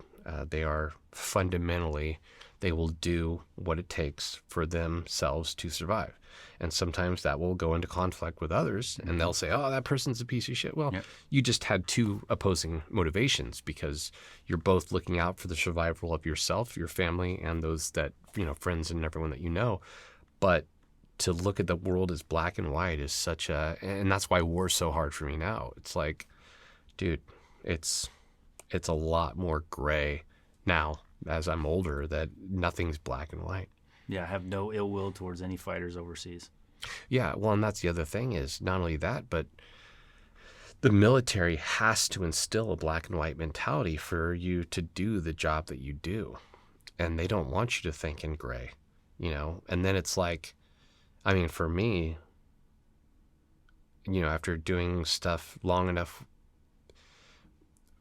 They are fundamentally, they will do what it takes for themselves to survive. And sometimes that will go into conflict with others, and they'll say, oh, that person's a piece of shit. Well, You just had two opposing motivations, because you're both looking out for the survival of yourself, your family, and those that, friends and everyone that you know. But to look at the world as black and white is and that's why war's so hard for me now. It's like, dude, it's a lot more gray now as I'm older, that nothing's black and white. Yeah, I have no ill will towards any fighters overseas. Yeah, well, and that's the other thing is not only that, but the military has to instill a black and white mentality for you to do the job that you do. And they don't want you to think in gray, And then it's like, I mean, for me, after doing stuff long enough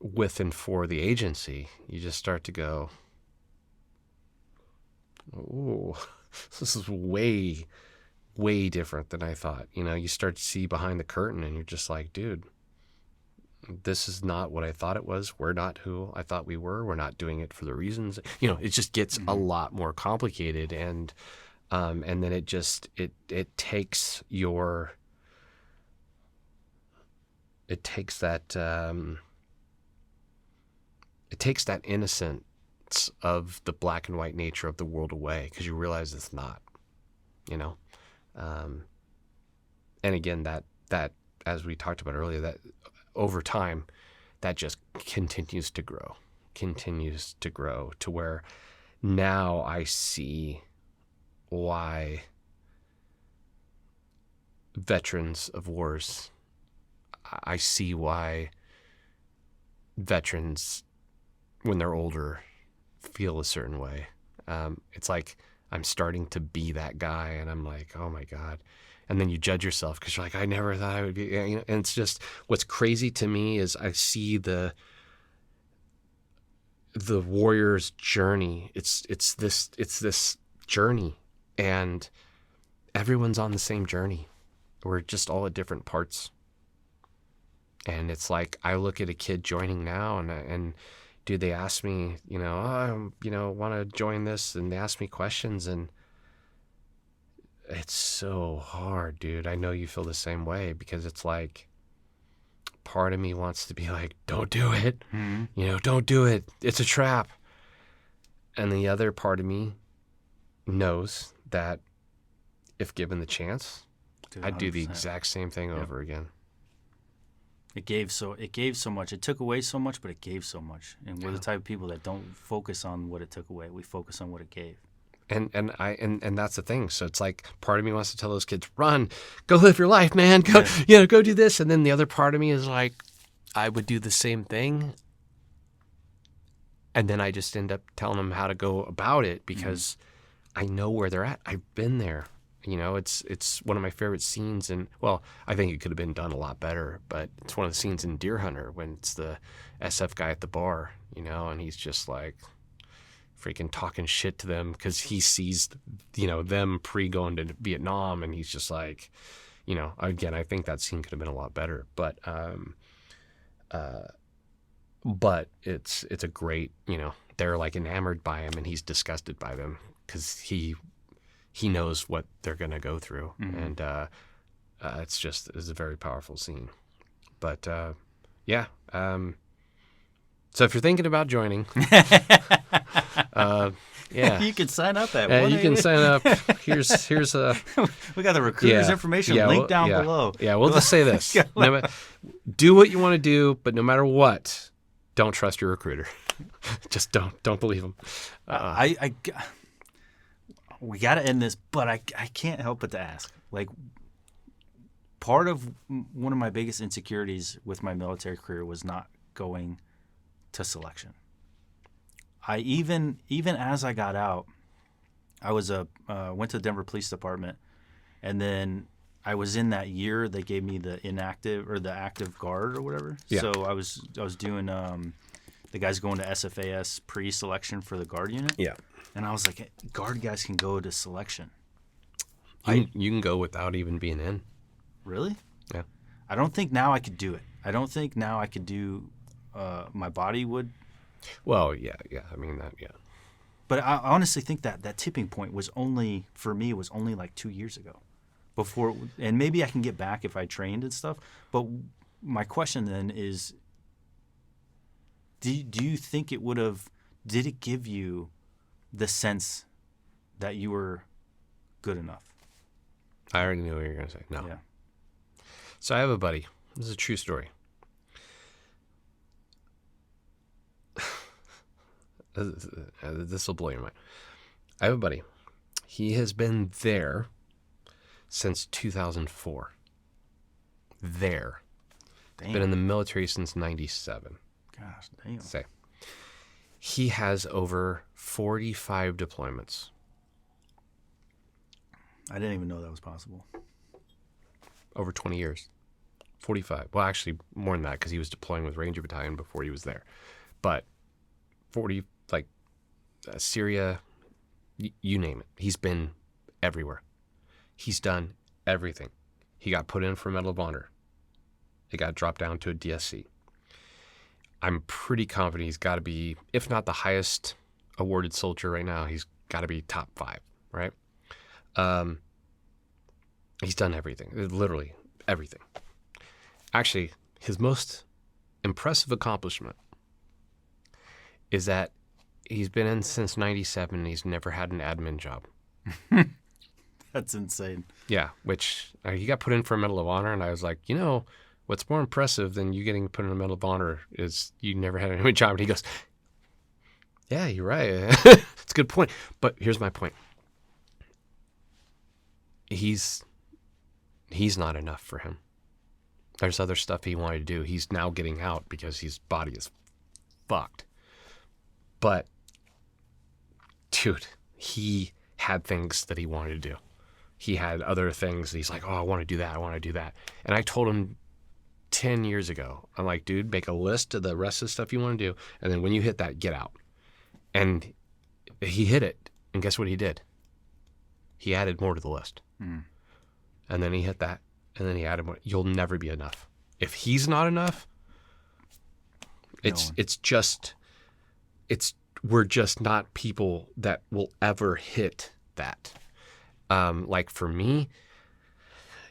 with and for the agency, you just start to go, oh, this is way, way different than I thought. You start to see behind the curtain, and you're just like, dude, this is not what I thought it was. We're not who I thought we were. We're not doing it for the reasons. It just gets a lot more complicated, and then it takes that innocence of the black and white nature of the world away, because you realize it's not, and again, that as we talked about earlier, that over time, that just continues to grow to where now I see why veterans of wars, I see why veterans, when they're older, feel a certain way. It's like I'm starting to be that guy, and I'm like, oh my God. And then you judge yourself because you're like, I never thought I would be. You know, and it's just, what's crazy to me is I see the warrior's journey. It's this journey, and everyone's on the same journey. We're just all at different parts. And it's like, I look at a kid joining now, and dude, they ask me, want to join this, and they ask me questions, and it's so hard, dude. I know you feel the same way, because it's like, part of me wants to be like, don't do it. Mm-hmm. Don't do it. It's a trap. And the other part of me knows that if given the chance, Dude, I'd do the 100%. exact same thing over again. It gave so much. It took away so much, but it gave so much. And we're the type of people that don't focus on what it took away. We focus on what it gave. And that's the thing. So it's like, part of me wants to tell those kids, run, go live your life, man. Go, go do this. And then the other part of me is like, I would do the same thing. And then I just end up telling them how to go about it, because I know where they're at. I've been there. It's one of my favorite scenes. And, well, I think it could have been done a lot better, but it's one of the scenes in Deer Hunter when it's the SF guy at the bar, and he's just like freaking talking shit to them because he sees, them going to Vietnam, and he's just like, again, I think that scene could have been a lot better, but it's a great, they're like enamored by him, and he's disgusted by them because he knows what they're going to go through. Mm-hmm. And it's a very powerful scene. But so if you're thinking about joining, You can sign up at you can sign up. Here's a we got the recruiter's information link down below. Yeah, we'll just say this. Do what you want to do, but no matter what, don't trust your recruiter. Just don't believe him. We got to end this, but I can't help but to ask. Like, part of one of my biggest insecurities with my military career was not going to selection. I even as I got out, I was went to the Denver Police Department, and then I was in that year they gave me the inactive or the active guard or whatever. Yeah. So I was doing the guys going to SFAS pre-selection for the guard unit. Yeah. And I was like, guard guys can go to selection. You can go without even being in. Really? Yeah. I don't think now I could do it. I don't think now I could do. My body would. Well, yeah. I mean that, yeah. But I honestly think that tipping point was only like 2 years ago, before, and maybe I can get back if I trained and stuff. But my question then is, do you think it would have? Did it give you the sense that you were good enough? I already knew what you were going to say. No. Yeah. So I have a buddy. This is a true story. This will blow your mind. I have a buddy. He has been there since 2004. There. Damn. Been in the military since 97. Gosh, damn. Say. He has over 45 deployments. I didn't even know that was possible. Over 20 years. 45. Well, actually, more than that, because he was deploying with Ranger Battalion before he was there. But 40, like Syria, you name it. He's been everywhere. He's done everything. He got put in for Medal of Honor. It got dropped down to a DSC. I'm pretty confident he's got to be, if not the highest awarded soldier right now, he's got to be top 5, right? He's done everything, literally everything. Actually, his most impressive accomplishment is that he's been in since 97 and he's never had an admin job. That's insane. Yeah, which he got put in for a Medal of Honor, and I was like, what's more impressive than you getting put in a Medal of Honor is you never had an admin job. And he goes, yeah, you're right. It's a good point. But here's my point. He's not enough for him. There's other stuff he wanted to do. He's now getting out because his body is fucked. But, dude, he had things that he wanted to do. He had other things that he's like, oh, I want to do that. I want to do that. And I told him 10 years ago, I'm like, dude, make a list of the rest of the stuff you want to do. And then when you hit that, get out. And he hit it. And guess what he did? He added more to the list. Mm. And then he hit that. And then he added more. You'll never be enough. If he's not enough, we're just not people that will ever hit that. Like for me,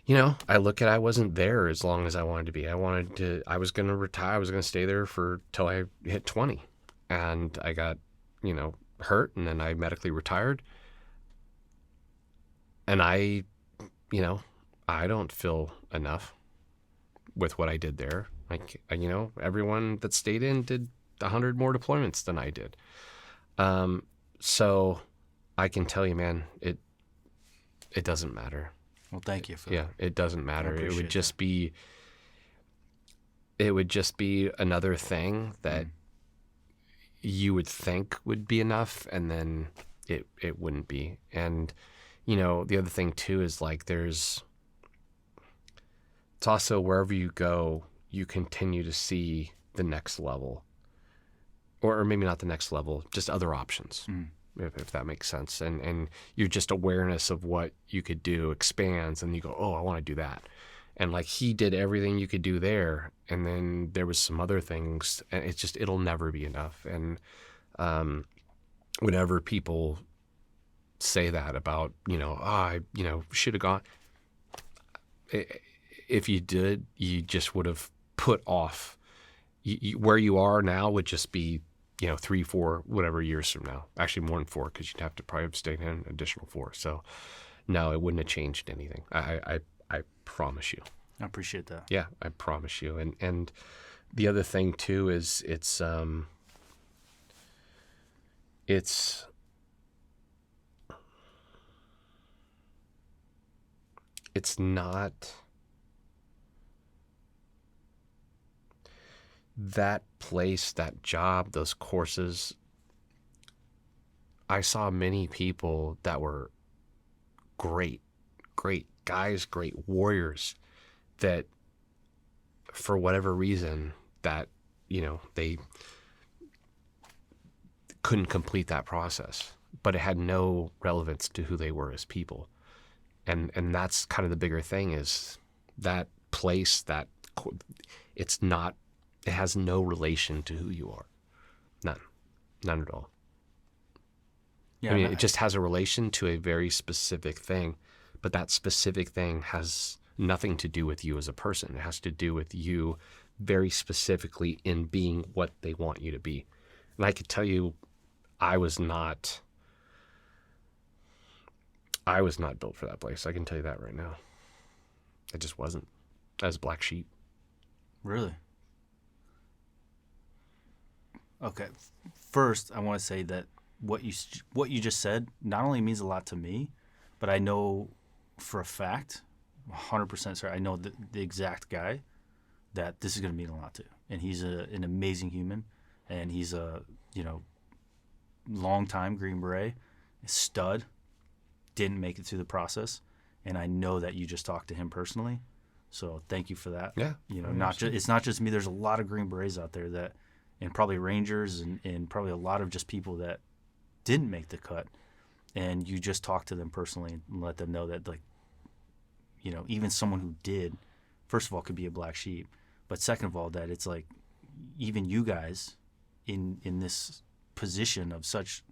you know, I wasn't there as long as I wanted to be. I was going to retire. I was going to stay there till I hit 20. And I got, you know, hurt, and then I medically retired. And I don't feel enough with what I did there. Like, you know, everyone that stayed in did 100 more deployments than I did. So I can tell you, man, it doesn't matter. Well, thank you for that. Yeah, it doesn't matter. It would just be another thing that you would think would be enough, and then it wouldn't be. And, you know, the other thing too is like it's also wherever you go, you continue to see the next level. Or maybe not the next level, just other options. If that makes sense. And your just awareness of what you could do expands, and you go, oh, I want to do that. And like he did everything you could do there, and then there was some other things, and it'll never be enough. And whenever people say that about, you know, I should have gone, if you did, you just would have put off where you are now would just be, you know, 3, 4, whatever years from now. Actually, more than 4, because you'd have to probably stay in an additional 4. So, no, it wouldn't have changed anything. I promise you. I appreciate that. Yeah, I promise you. And the other thing too is it's not that place, that job, those courses. I saw many people that were great guys, great warriors, that for whatever reason that, you know, they couldn't complete that process, but it had no relevance to who they were as people. And that's kind of the bigger thing, is that place, that it has no relation to who you are. None at all. Yeah, I mean, it just has a relation to a very specific thing, but that specific thing has nothing to do with you as a person. It has to do with you very specifically in being what they want you to be. And I could tell you, I was not built for that place. I can tell you that right now. I just wasn't. I was a black sheep. Really? Okay. First, I want to say that what you just said not only means a lot to me, but I know for a fact, 100% sure, I know the exact guy that this is going to mean a lot to. And he's an amazing human, and he's a, you know, long-time Green Beret, a stud, didn't make it through the process, and I know that you just talked to him personally. So thank you for that. Yeah. You know, it's not just me. There's a lot of Green Berets out there that, and probably Rangers and probably a lot of just people that didn't make the cut, and you just talk to them personally and let them know that, like, you know, even someone who did, first of all, could be a black sheep, but second of all, that it's like even you guys in this position of such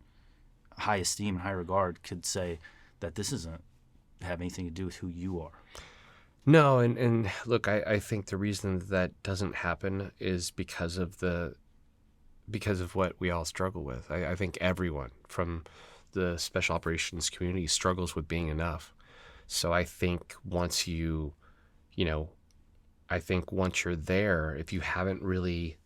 high esteem and high regard could say that this doesn't have anything to do with who you are. No, and look, I think the reason that doesn't happen is because of what we all struggle with. I think everyone from the special operations community struggles with being enough. So I think once you're there, if you haven't really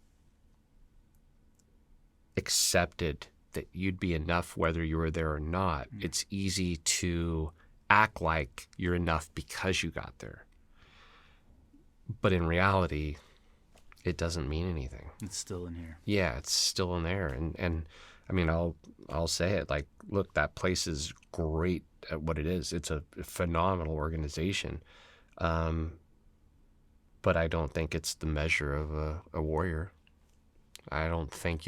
accepted that you'd be enough whether you were there or not, it's easy to act like you're enough because you got there. But in reality, it doesn't mean anything. It's still in here. Yeah, it's still in there. And I mean, I'll say it, like, look, that place is great at what it is. It's a phenomenal organization. But I don't think it's the measure of a warrior. I don't think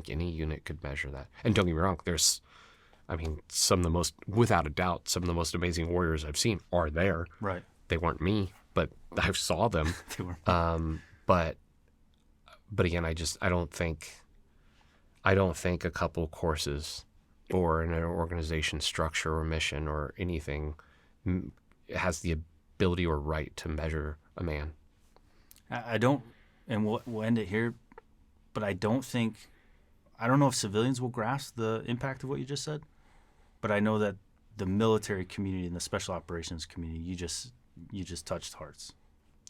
any unit could measure that. And don't get me wrong, some of the most, without a doubt, some of the most amazing warriors I've seen are there. Right. They weren't me, but I saw them. They were. But again, I don't think a couple of courses or an organization structure or mission or anything has the ability or right to measure a man. I don't, and we'll end it here, but I don't know if civilians will grasp the impact of what you just said, but I know that the military community and the special operations community, you just touched hearts,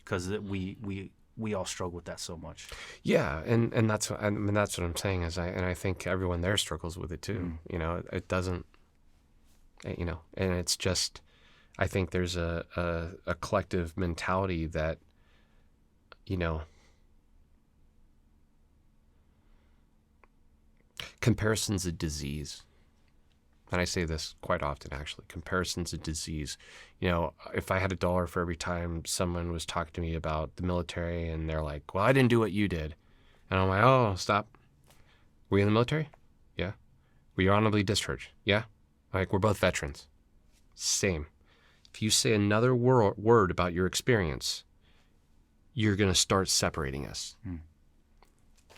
because we all struggle with that so much. Yeah, and that's what I'm saying is I think everyone there struggles with it too. You know, it doesn't, you know, and it's just, I think there's a collective mentality that, you know, comparison's a disease. And I say this quite often, actually. Comparison's a disease. You know, if I had $1 for every time someone was talking to me about the military and they're like, well, I didn't do what you did. And I'm like, oh, stop. Were you in the military? Yeah. Were you honorably discharged? Yeah. Like, we're both veterans. Same. If you say another word about your experience, you're going to start separating us.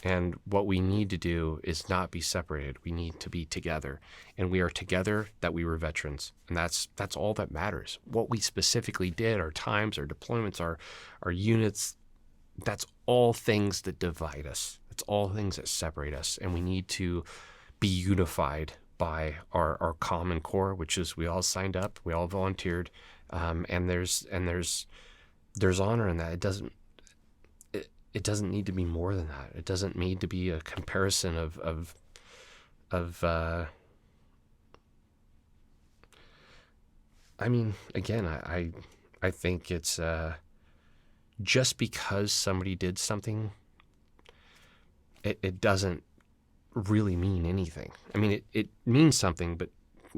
And what we need to do is not be separated. We need to be together. And we are together that we were veterans. And that's all that matters. What we specifically did, our times, our deployments, our units, that's all things that divide us. It's all things that separate us. And we need to be unified by our common core, which is we all signed up, we all volunteered, and there's honor in that. It doesn't need to be more than that. It doesn't need to be a comparison of I mean, again, I think it's just because somebody did something, it doesn't really mean anything. I mean, it means something, but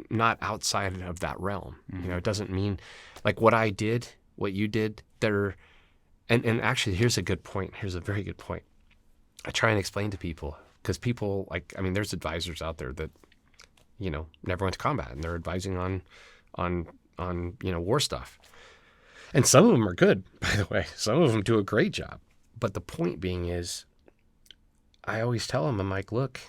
not outside of that realm. You know, it doesn't mean, like, what I did, what you did, and actually, here's a good point. Here's a very good point. I try and explain to people, because people, like, I mean, there's advisors out there that, you know, never went to combat, and they're advising on you know, war stuff. And some of them are good, by the way. Some of them do a great job. But the point being is, I always tell them, I'm like, look,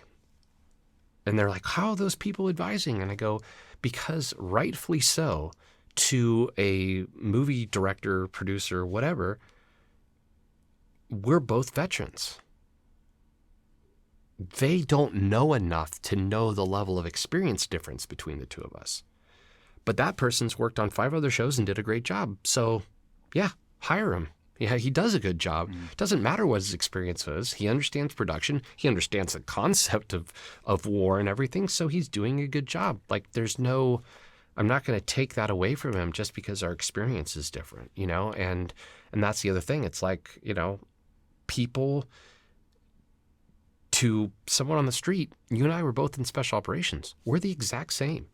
and they're like, how are those people advising? And I go, because rightfully so, to a movie director, producer, whatever, we're both veterans. They don't know enough to know the level of experience difference between the two of us. But that person's worked on 5 other shows and did a great job. So, yeah, hire him. Yeah, he does a good job. Doesn't matter what his experience is. He understands production. He understands the concept of war and everything. So he's doing a good job. Like, I'm not going to take that away from him just because our experience is different, you know? And that's the other thing. It's like, you know, people, to someone on the street, you and I were both in special operations. We're the exact same.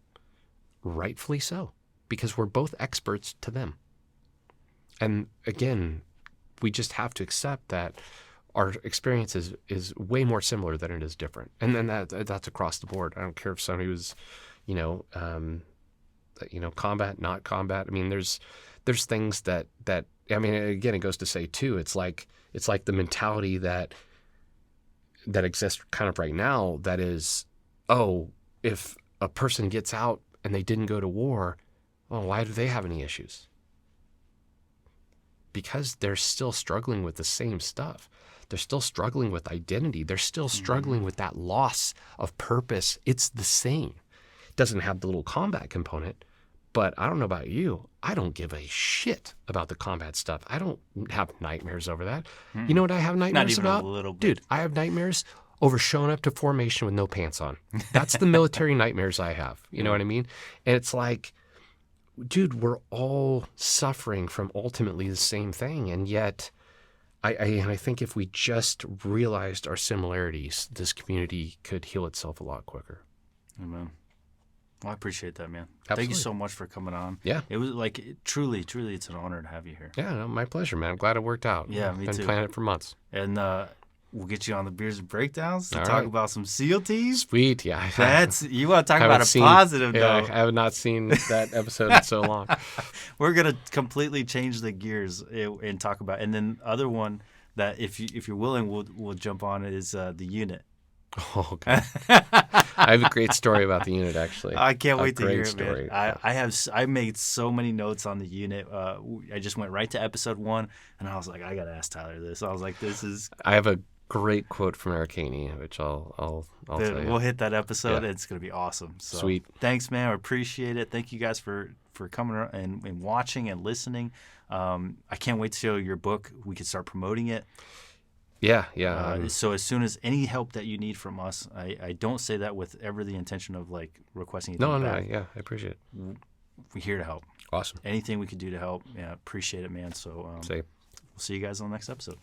Rightfully so, because we're both experts to them. And again, we just have to accept that our experience is way more similar than it is different. And then that's across the board. I don't care if somebody was, you know, combat, not combat. I mean, there's things that I mean, again, it goes to say too, it's like the mentality that exists kind of right now, that is, oh, if a person gets out and they didn't go to war, well, why do they have any issues? Because they're still struggling with the same stuff. They're still struggling with identity. They're still struggling with that loss of purpose. It's the same. It doesn't have the little combat component, but I don't know about you. I don't give a shit about the combat stuff. I don't have nightmares over that. You know what I have nightmares about? Not even a little bit. Dude, I have nightmares over showing up to formation with no pants on. That's the military nightmares I have. You know what I mean? And it's like, dude, we're all suffering from ultimately the same thing. And yet, I think if we just realized our similarities, this community could heal itself a lot quicker. Amen. Well, I appreciate that, man. Absolutely. Thank you so much for coming on. Yeah. It was like, truly, it's an honor to have you here. Yeah, no, my pleasure, man. I'm glad it worked out. Yeah, me Been too. planning it for months. And we'll get you on the Beers and Breakdowns to All talk right. about some SEAL teams. Sweet, yeah. You want to talk Haven't about a seen- positive Yeah, note. I have not seen that episode in so long. We're gonna completely change the gears and talk about. And then other one that if you're willing, we'll jump on is the unit. Oh, God. I have a great story about the unit, actually. I can't wait to hear great it, man. story. I made so many notes on the unit. I just went right to episode 1, and I was like, I gotta ask Tyler this. I was like, this is. I have a great quote from Eric Haney, which I'll tell you. We'll hit that episode. Yeah. It's gonna be awesome. So, Sweet. Thanks, man. I appreciate it. Thank you guys for coming and watching and listening. I can't wait to show your book. We can start promoting it. Yeah. So as soon as any help that you need from us, I don't say that with ever the intention of like requesting anything back. Yeah, I appreciate it. We're here to help. Awesome. Anything we could do to help, yeah, appreciate it, man. So Say. we'll see you guys on the next episode.